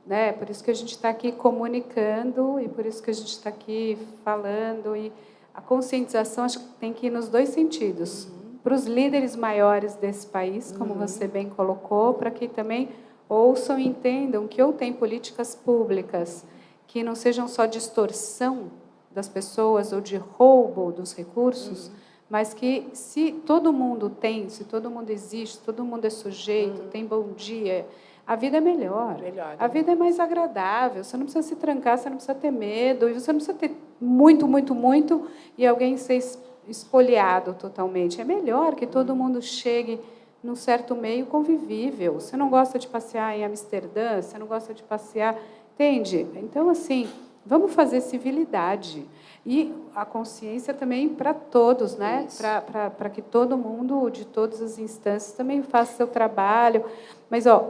né, por isso que a gente está aqui comunicando e por isso que a gente está aqui falando. E a conscientização acho que tem que ir nos dois sentidos. Para os líderes maiores desse país, como você bem colocou, para que também ouçam e entendam que ou tem políticas públicas que não sejam só distorção das pessoas ou de roubo dos recursos, mas que se todo mundo tem, se todo mundo existe, todo mundo é sujeito, tem bom dia, a vida é melhor. A vida é mais agradável. Você não precisa se trancar, você não precisa ter medo, e você não precisa ter muito, muito, muito, e alguém ser espoliado totalmente. É melhor que todo mundo chegue num certo meio convivível. Você não gosta de passear em Amsterdã, você não gosta de passear... Entende? Então, assim, vamos fazer civilidade. E a consciência também para todos, né? Para que todo mundo, de todas as instâncias, também faça seu trabalho. Mas, eu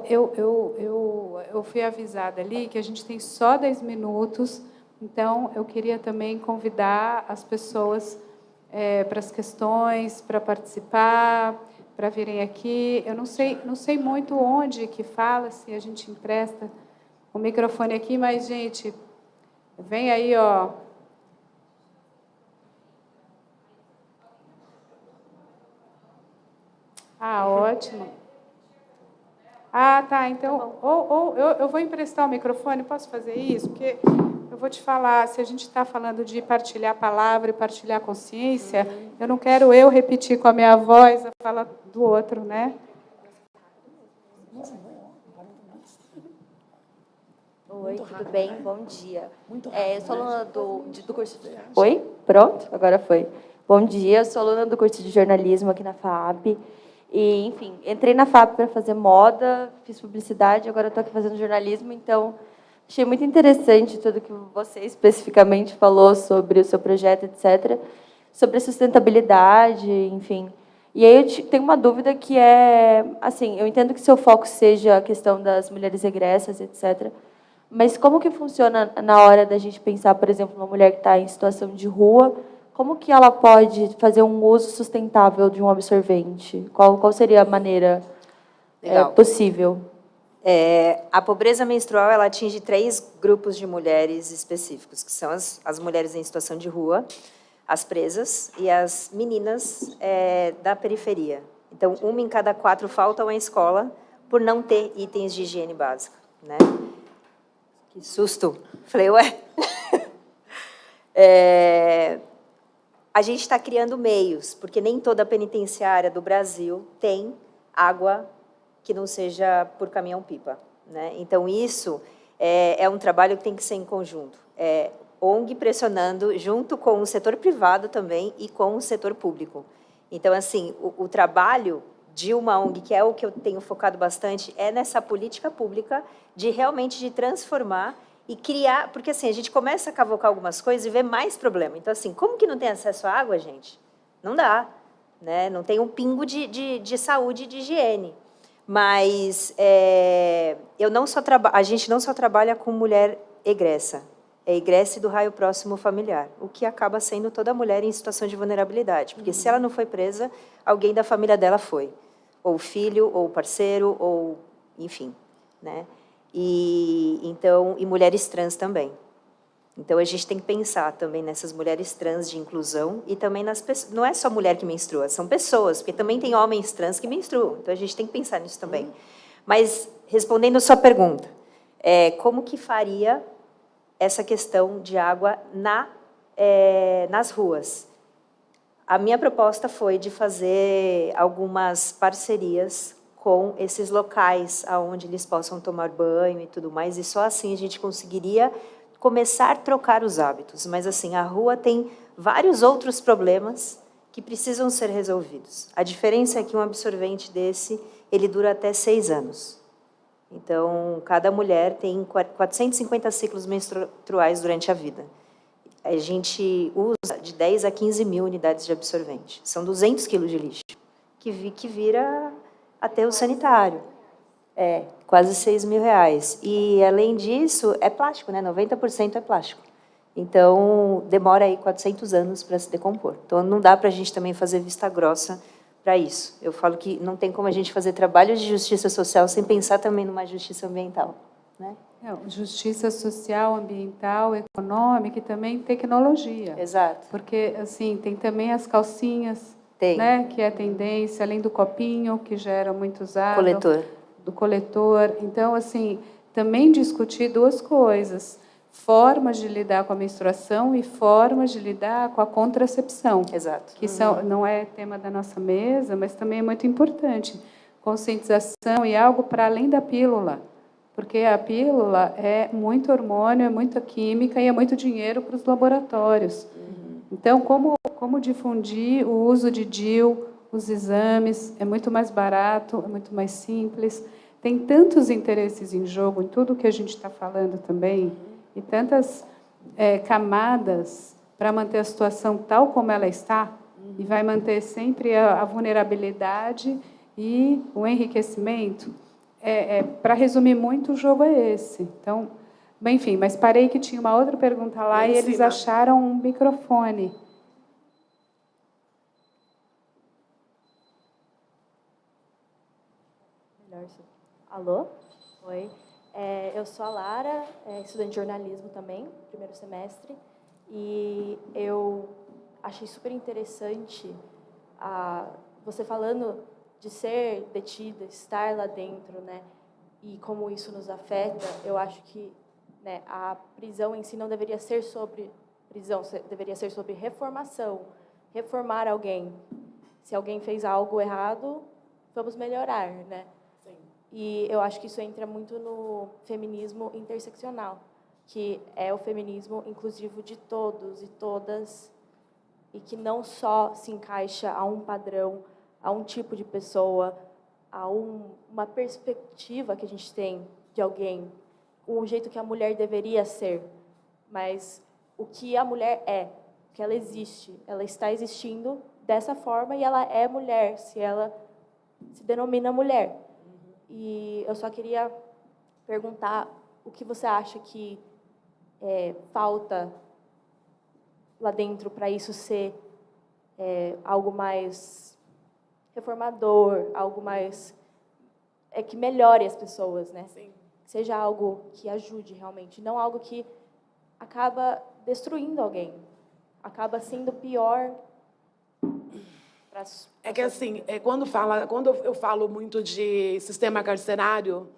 fui avisada ali que a gente tem só 10 minutos, então eu queria também convidar as pessoas para as questões, para participar, para virem aqui. Eu não sei muito onde que fala, se a gente empresta o microfone aqui, mas, gente, vem aí, ó. Ah, ótimo. Ah, tá. Então, eu vou emprestar o microfone, posso fazer isso? Porque eu vou te falar, se a gente está falando de partilhar a palavra e partilhar a consciência, eu não quero eu repetir com a minha voz a fala do outro, né? Oi, tudo bem? Bom dia. Eu sou aluna do curso de... Oi? Pronto? Agora foi. Bom dia, eu sou aluna do curso de jornalismo aqui na FAAP. E, enfim, entrei na FAAP para fazer moda, fiz publicidade, agora estou aqui fazendo jornalismo, então achei muito interessante tudo que você especificamente falou sobre o seu projeto, etc., sobre a sustentabilidade, enfim. E aí eu tenho uma dúvida que é, assim, eu entendo que seu foco seja a questão das mulheres regressas, etc., mas como que funciona na hora da gente pensar, por exemplo, uma mulher que está em situação de rua, como que ela pode fazer um uso sustentável de um absorvente? Qual seria a maneira possível? A pobreza menstrual ela atinge 3 grupos de mulheres específicos, que são as mulheres em situação de rua, as presas e as meninas da periferia. Então, 1 em cada 4 faltam à escola por não ter itens de higiene básica, né? Que susto! Falei, ué? A gente está criando meios, porque nem toda a penitenciária do Brasil tem água que não seja por caminhão-pipa, né? Então, isso é um trabalho que tem que ser em conjunto. ONG pressionando junto com o setor privado também e com o setor público. Então, assim, o trabalho de uma ONG, que é o que eu tenho focado bastante, é nessa política pública de realmente de transformar e criar, porque assim, a gente começa a cavocar algumas coisas e vê mais problema. Então, assim, como que não tem acesso à água, gente? Não dá, né? Não tem um pingo de saúde e de higiene. Mas a gente não só trabalha com mulher egressa, é egresse do raio próximo familiar, o que acaba sendo toda mulher em situação de vulnerabilidade, porque se ela não foi presa, alguém da família dela foi, ou o filho, ou o parceiro, ou enfim, né? E mulheres trans também. Então a gente tem que pensar também nessas mulheres trans de inclusão e também nas pessoas, não é só mulher que menstrua, são pessoas, porque também tem homens trans que menstruam. Então a gente tem que pensar nisso também. Mas respondendo a sua pergunta, como que faria essa questão de água nas ruas? A minha proposta foi de fazer algumas parcerias com esses locais onde eles possam tomar banho e tudo mais, e só assim a gente conseguiria começar a trocar os hábitos. Mas, assim, a rua tem vários outros problemas que precisam ser resolvidos. A diferença é que um absorvente desse, ele dura até 6 anos. Então, cada mulher tem 450 ciclos menstruais durante a vida. A gente usa de 10 a 15 mil unidades de absorvente. São 200 quilos de lixo, que vira aterro sanitário. Quase 6 mil reais. E, além disso, é plástico, né? 90% é plástico. Então, demora aí 400 anos para se decompor. Então, não dá para a gente também fazer vista grossa para isso. Eu falo que não tem como a gente fazer trabalho de justiça social sem pensar também numa justiça ambiental, né? Justiça social, ambiental, econômica e também tecnologia. Exato. Porque, assim, tem também as calcinhas, Tem. né, que é a tendência, além do copinho, que gera muito usado. Coletor. Do coletor. Então, assim, também discutir duas coisas: formas de lidar com a menstruação e formas de lidar com a contracepção. Exato. Que não é tema da nossa mesa, mas também é muito importante. Conscientização e algo para além da pílula. Porque a pílula é muito hormônio, é muita química e é muito dinheiro para os laboratórios. Então, como difundir o uso de DIU, os exames, é muito mais barato, é muito mais simples. Tem tantos interesses em jogo, em tudo que a gente está falando também, e tantas camadas para manter a situação tal como ela está, e vai manter sempre a vulnerabilidade e o enriquecimento. Para resumir muito, o jogo é esse. Então, bem, enfim, mas parei que tinha uma outra pergunta lá e eles acharam um microfone. Alô? Oi. Eu sou a Lara, estudante de jornalismo também, primeiro semestre, e eu achei super interessante você falando de ser detida, estar lá dentro, né, e como isso nos afeta. Eu acho que, né, a prisão em si não deveria ser sobre prisão, deveria ser sobre reformação, reformar alguém. Se alguém fez algo errado, vamos melhorar, né? E eu acho que isso entra muito no feminismo interseccional, que é o feminismo inclusivo de todos e todas, e que não só se encaixa a um padrão, a um tipo de pessoa, a uma perspectiva que a gente tem de alguém, o jeito que a mulher deveria ser, mas o que a mulher é, que ela existe, ela está existindo dessa forma e ela é mulher, se ela se denomina mulher. E eu só queria perguntar o que você acha que falta lá dentro para isso ser algo mais reformador, algo mais que melhore as pessoas, né? Sim. Seja algo que ajude realmente, não algo que acaba destruindo alguém, acaba sendo pior. É que, assim, quando eu falo muito de sistema carcerário,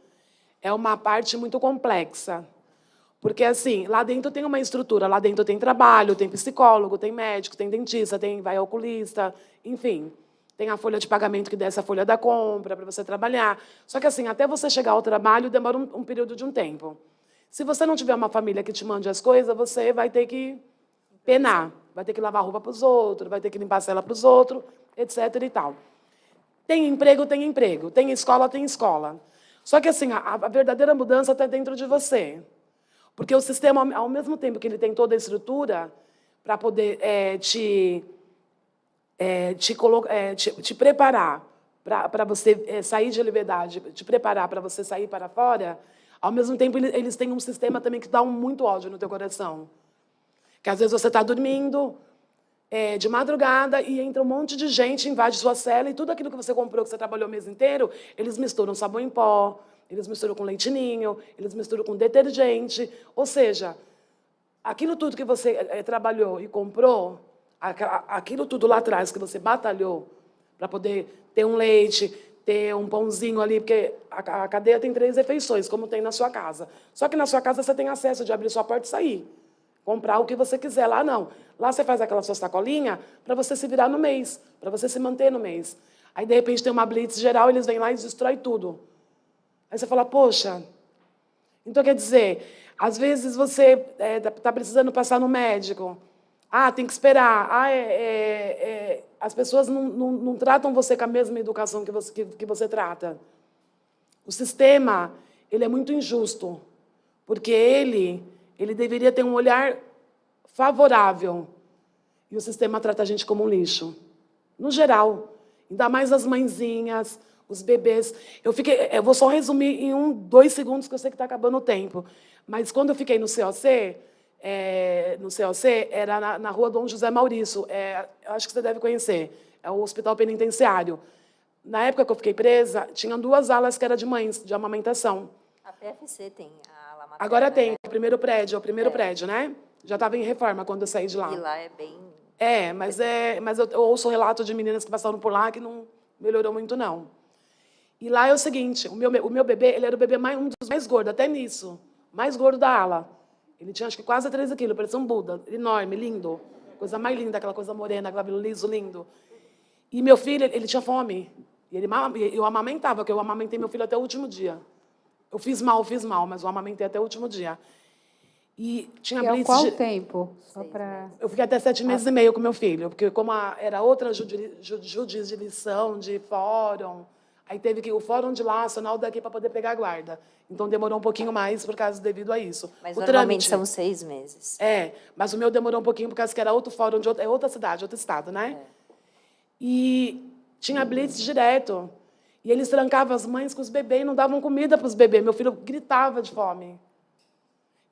é uma parte muito complexa. Porque, assim, lá dentro tem uma estrutura, lá dentro tem trabalho, tem psicólogo, tem médico, tem dentista, vai oculista, enfim. Tem a folha de pagamento que desce a folha da compra para você trabalhar. Só que, assim, até você chegar ao trabalho, demora um período de um tempo. Se você não tiver uma família que te mande as coisas, você vai ter que penar. Vai ter que lavar roupa para os outros, vai ter que limpar a cela para os outros, etc. e tal. Tem emprego, tem emprego. Tem escola, tem escola. Só que, assim, a verdadeira mudança está dentro de você. Porque o sistema, ao mesmo tempo que ele tem toda a estrutura para poder te te preparar para você sair de liberdade, te preparar para você sair para fora, ao mesmo tempo, eles têm um sistema também que dá muito ódio no teu coração. Que, às vezes, você está dormindo de madrugada e entra um monte de gente, invade sua cela e tudo aquilo que você comprou, que você trabalhou o mês inteiro, eles misturam sabão em pó, eles misturam com leite ninho, eles misturam com detergente. Ou seja, aquilo tudo que você trabalhou e comprou, aquilo tudo lá atrás que você batalhou para poder ter um leite, ter um pãozinho ali, porque a cadeia tem 3 refeições, como tem na sua casa. Só que na sua casa você tem acesso de abrir sua porta e sair. Comprar o que você quiser. Lá, não. Lá você faz aquela sua sacolinha para você se virar no mês, para você se manter no mês. Aí, de repente, tem uma blitz geral, eles vêm lá e destroem tudo. Aí você fala, poxa... Então, quer dizer, às vezes você está precisando passar no médico. Tem que esperar. As pessoas não tratam você com a mesma educação que você trata. O sistema ele é muito injusto, porque ele deveria ter um olhar favorável. E o sistema trata a gente como um lixo. No geral. Ainda mais as mãezinhas, os bebês. Eu vou só resumir em 2 segundos, que eu sei que está acabando o tempo. Mas, quando eu fiquei no COC, era na rua Dom José Maurício. Eu acho que você deve conhecer. É o hospital penitenciário. Na época que eu fiquei presa, tinha 2 alas que eram de mães, de amamentação. A PFC tem a ala materna, Agora tem, né? é o primeiro prédio, né? Já estava em reforma quando eu saí de lá. E lá é bem... Mas eu ouço relato de meninas que passaram por lá que não melhorou muito, não. E lá é o seguinte, o meu bebê, ele era o bebê um dos mais gordos, até nisso. Mais gordo da ala. Ele tinha, acho que, quase 13 quilos, parecia um Buda, enorme, lindo. Coisa mais linda, aquela coisa morena, cabelo liso, lindo. E meu filho, ele tinha fome. E eu amamentava, porque eu amamentei meu filho até o último dia. Eu fiz mal, mas eu amamentei até o último dia. E tinha blitz... Qual tempo? Só para... Eu fiquei até 7 meses e meio com meu filho, porque como era outra jurisdição de fórum, aí teve que o fórum de lá acionar o daqui para poder pegar a guarda. Então demorou um pouquinho mais devido a isso. Mas o normalmente trâmite, são 6 meses. Mas o meu demorou um pouquinho por causa que era outro fórum de outra cidade, outro estado, né? E tinha blitz direto. E eles trancavam as mães com os bebês e não davam comida para os bebês. Meu filho gritava de fome.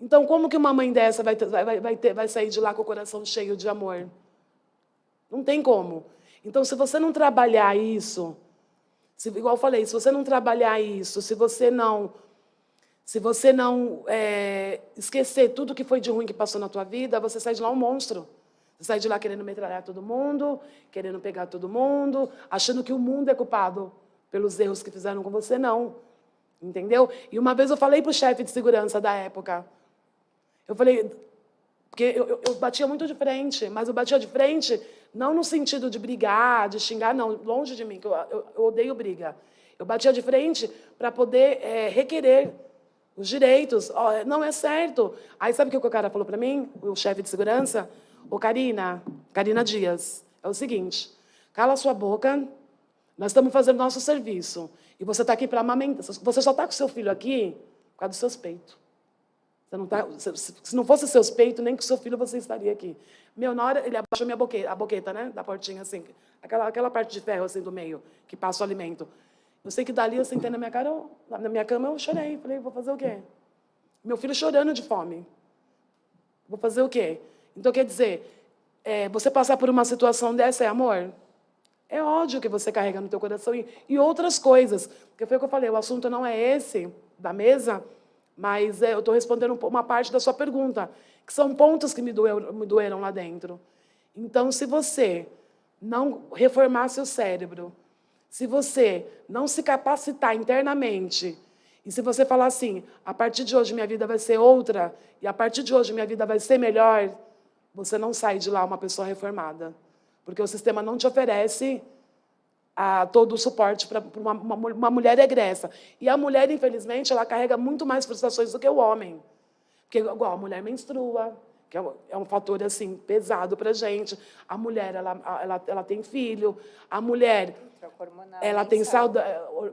Então, como que uma mãe dessa vai sair de lá com o coração cheio de amor? Não tem como. Então, se você não trabalhar isso, igual eu falei, se você não trabalhar isso, se você não esquecer tudo que foi de ruim que passou na tua vida, você sai de lá um monstro. Você sai de lá querendo metralhar todo mundo, querendo pegar todo mundo, achando que o mundo é culpado pelos erros que fizeram com você, não. Entendeu? E uma vez eu falei para o chefe de segurança da época, eu falei, porque eu batia muito de frente, mas eu batia de frente não no sentido de brigar, de xingar, não, longe de mim, que eu odeio briga. Eu batia de frente para poder requerer os direitos. Não é certo. Aí sabe o que o cara falou para mim, o chefe de segurança? Karina Dias, é o seguinte, cala a sua boca, nós estamos fazendo nosso serviço, e você está aqui para amamentar. Você só está com seu filho aqui por causa dos seus peitos. Se não fosse seus peitos, nem com seu filho você estaria aqui. Na hora, ele abaixou a boqueta, né, da portinha, assim, aquela parte de ferro assim, do meio, que passa o alimento. Eu sei que dali, eu sentei na minha cama, eu chorei. Falei, vou fazer o quê? Meu filho chorando de fome. Vou fazer o quê? Então, quer dizer, você passar por uma situação dessa é amor? É ódio que você carrega no teu coração e outras coisas. Porque foi o que eu falei, o assunto não é esse, da mesa, mas eu estou respondendo uma parte da sua pergunta, que são pontos que me doeram lá dentro. Então, se você não reformar seu cérebro, se você não se capacitar internamente, e se você falar assim, a partir de hoje minha vida vai ser outra, e a partir de hoje minha vida vai ser melhor, você não sai de lá uma pessoa reformada. Porque o sistema não te oferece todo o suporte para uma mulher egressa. E a mulher, infelizmente, ela carrega muito mais frustrações do que o homem. Porque, igual, a mulher menstrua, que é um fator assim, pesado para a gente. A mulher ela tem filho. A mulher ela tem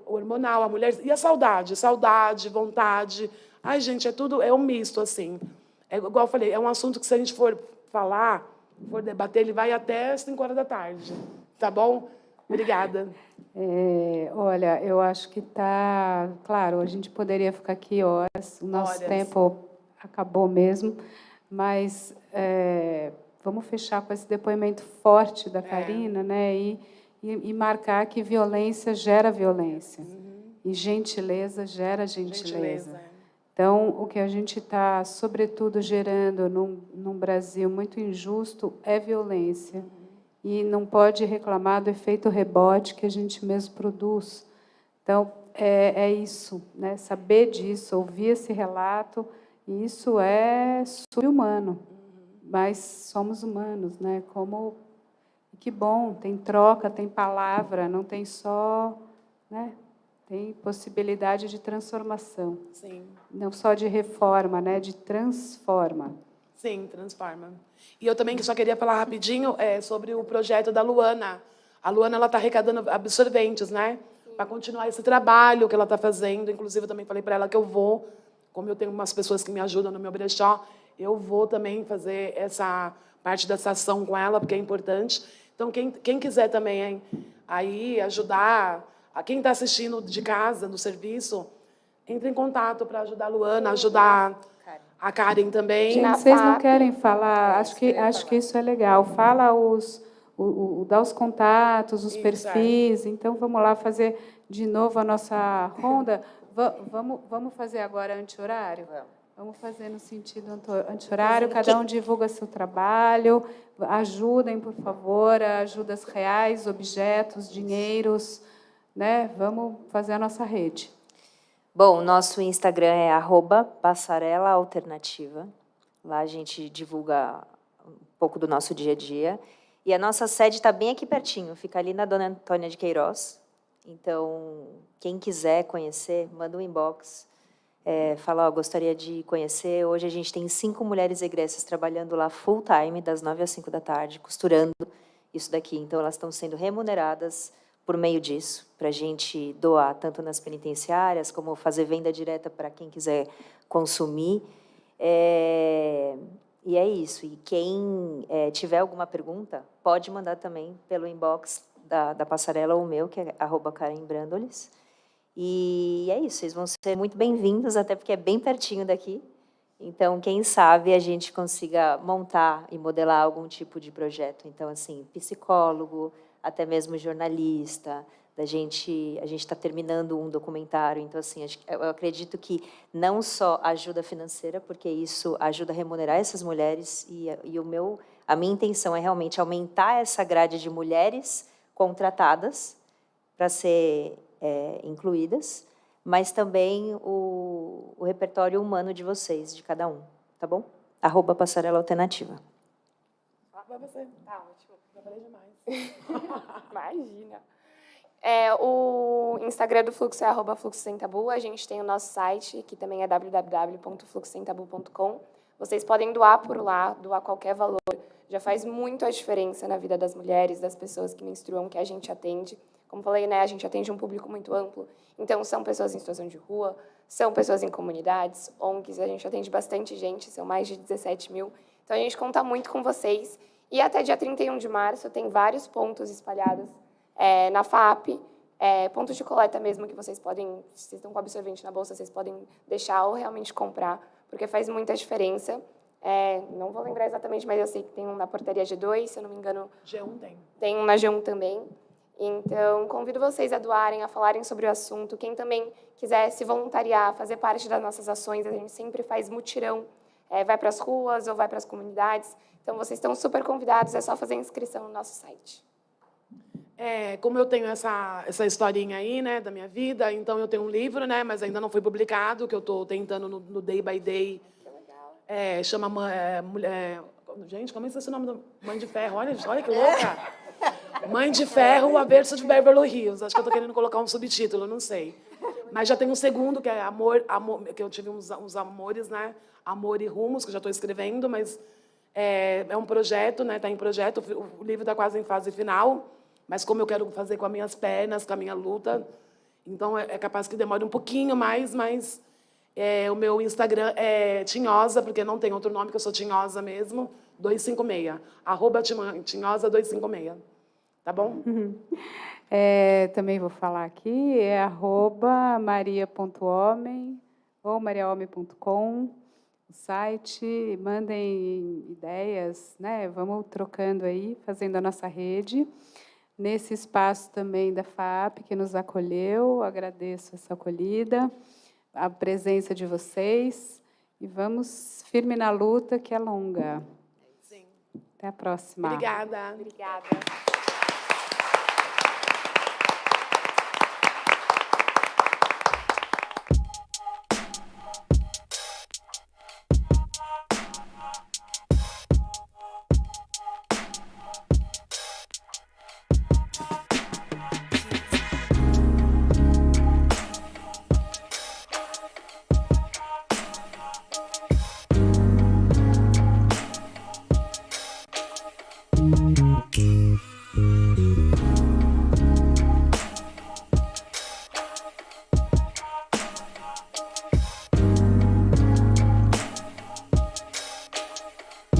hormonal. A mulher, e a saudade? Saudade, vontade. Ai, gente, é um misto, assim. Igual eu falei, é um assunto que, se a gente for falar, for debater, ele vai até 5 horas da tarde. Tá bom? Obrigada. Olha, eu acho que está... Claro, a gente poderia ficar aqui horas, o nosso tempo acabou mesmo, mas vamos fechar com esse depoimento forte da Karina, né? E marcar que violência gera violência. E gentileza gera gentileza. Então, o que a gente está, sobretudo, gerando num Brasil muito injusto é violência. E não pode reclamar do efeito rebote que a gente mesmo produz. Então, é isso, né? Saber disso, ouvir esse relato, e isso é sobre-humano. Mas somos humanos, né? Que bom, tem troca, tem palavra, não tem só... Né? Tem possibilidade de transformação. Sim. Não só de reforma, né? De transforma. Sim, transforma. E eu também só queria falar rapidinho sobre o projeto da Luana. A Luana está arrecadando absorventes, né? Para continuar esse trabalho que ela está fazendo. Inclusive, eu também falei para ela que eu vou, como eu tenho umas pessoas que me ajudam no meu brechó, eu vou também fazer essa parte dessa ação com ela, porque é importante. Então, quem quiser também aí ajudar, a quem está assistindo de casa, no serviço, entre em contato para ajudar a Luana, ajudar a Karen também. Gente, vocês não querem falar? Acho que isso é legal. Fala dá os contatos, os perfis. Então, vamos lá fazer de novo a nossa ronda. Vamos fazer agora anti-horário? Vamos fazer no sentido anti-horário. Cada um divulga seu trabalho. Ajudem, por favor, ajudas reais, objetos, dinheiros. Né? Vamos fazer a nossa rede. Bom, nosso Instagram é @passarelaalternativa. Lá a gente divulga um pouco do nosso dia a dia. E a nossa sede está bem aqui pertinho, fica ali na Dona Antônia de Queiroz. Então, quem quiser conhecer, manda um inbox. Fala, gostaria de conhecer. Hoje a gente tem 5 mulheres egressas trabalhando lá full time, das 9 às 5 da tarde, costurando isso daqui. Então, elas estão sendo remuneradas por meio disso, para a gente doar tanto nas penitenciárias, como fazer venda direta para quem quiser consumir. E é isso. E quem tiver alguma pergunta, pode mandar também pelo inbox da Passarela ou o meu, que é @KarenBrandolis. E é isso, vocês vão ser muito bem-vindos, até porque é bem pertinho daqui. Então, quem sabe a gente consiga montar e modelar algum tipo de projeto. Então, assim, psicólogo, até mesmo jornalista, a gente está terminando um documentário, então, assim, eu acredito que não só ajuda financeira, porque isso ajuda a remunerar essas mulheres, e a minha intenção é realmente aumentar essa grade de mulheres contratadas para ser incluídas, mas também o repertório humano de vocês, de cada um, tá bom? @Passarela Alternativa. Vai você. Tá ótimo. Já falei demais. Imagina. O Instagram do Fluxo é @fluxosentabu. A gente tem o nosso site, que também é www.fluxosentabu.com. Vocês podem doar por lá, doar qualquer valor. Já faz muito a diferença na vida das mulheres, das pessoas que menstruam, que a gente atende. Como falei, né, a gente atende um público muito amplo. Então, são pessoas em situação de rua, são pessoas em comunidades, ONGs, a gente atende bastante gente, são mais de 17 mil. Então, a gente conta muito com vocês. E até dia 31 de março tem vários pontos espalhados na FAP, pontos de coleta mesmo, que vocês podem, se vocês estão com absorvente na bolsa, vocês podem deixar ou realmente comprar, porque faz muita diferença. Não vou lembrar exatamente, mas eu sei que tem um na portaria G2, se eu não me engano. G1 tem. Tem um na G1 também. Então, convido vocês a doarem, a falarem sobre o assunto. Quem também quiser se voluntariar, fazer parte das nossas ações, a gente sempre faz mutirão, vai para as ruas ou vai para as comunidades. Então, vocês estão super convidados, é só fazer inscrição no nosso site. Como eu tenho essa historinha aí, né, da minha vida, então eu tenho um livro, né, mas ainda não foi publicado, que eu estou tentando no Day by Day. Que legal. Chama Mulher... Gente, como é esse nome da Mãe de Ferro? Olha que louca! Mãe de Ferro, o Averso de Beverly Hills. Acho que eu estou querendo colocar um subtítulo, não sei. Mas já tem um segundo, que é Amor, que eu tive uns amores, né? Amor e Rumos, que eu já estou escrevendo, mas é um projeto, né? Está em projeto, o livro está quase em fase final, mas como eu quero fazer com as minhas pernas, com a minha luta, então é capaz que demore um pouquinho mais, mas o meu Instagram é Tinhosa, porque não tem outro nome, que eu sou Tinhosa mesmo, 256, @Tinhosa256. Tá bom? Também vou falar aqui, é @maria.homem ou mariahomem.com, o site, mandem ideias, né? Vamos trocando aí, fazendo a nossa rede. Nesse espaço também da FAAP, que nos acolheu, agradeço essa acolhida, a presença de vocês, e vamos firme na luta, que é longa. Sim. Até a próxima. Obrigada. Obrigada.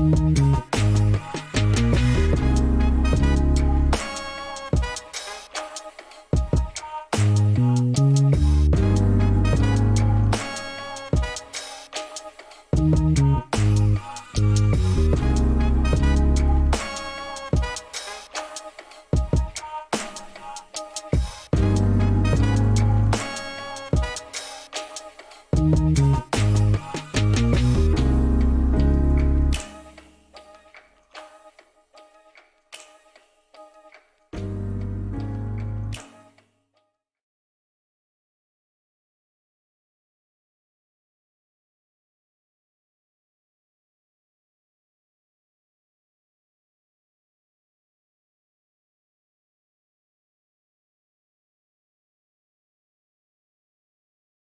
Thank you.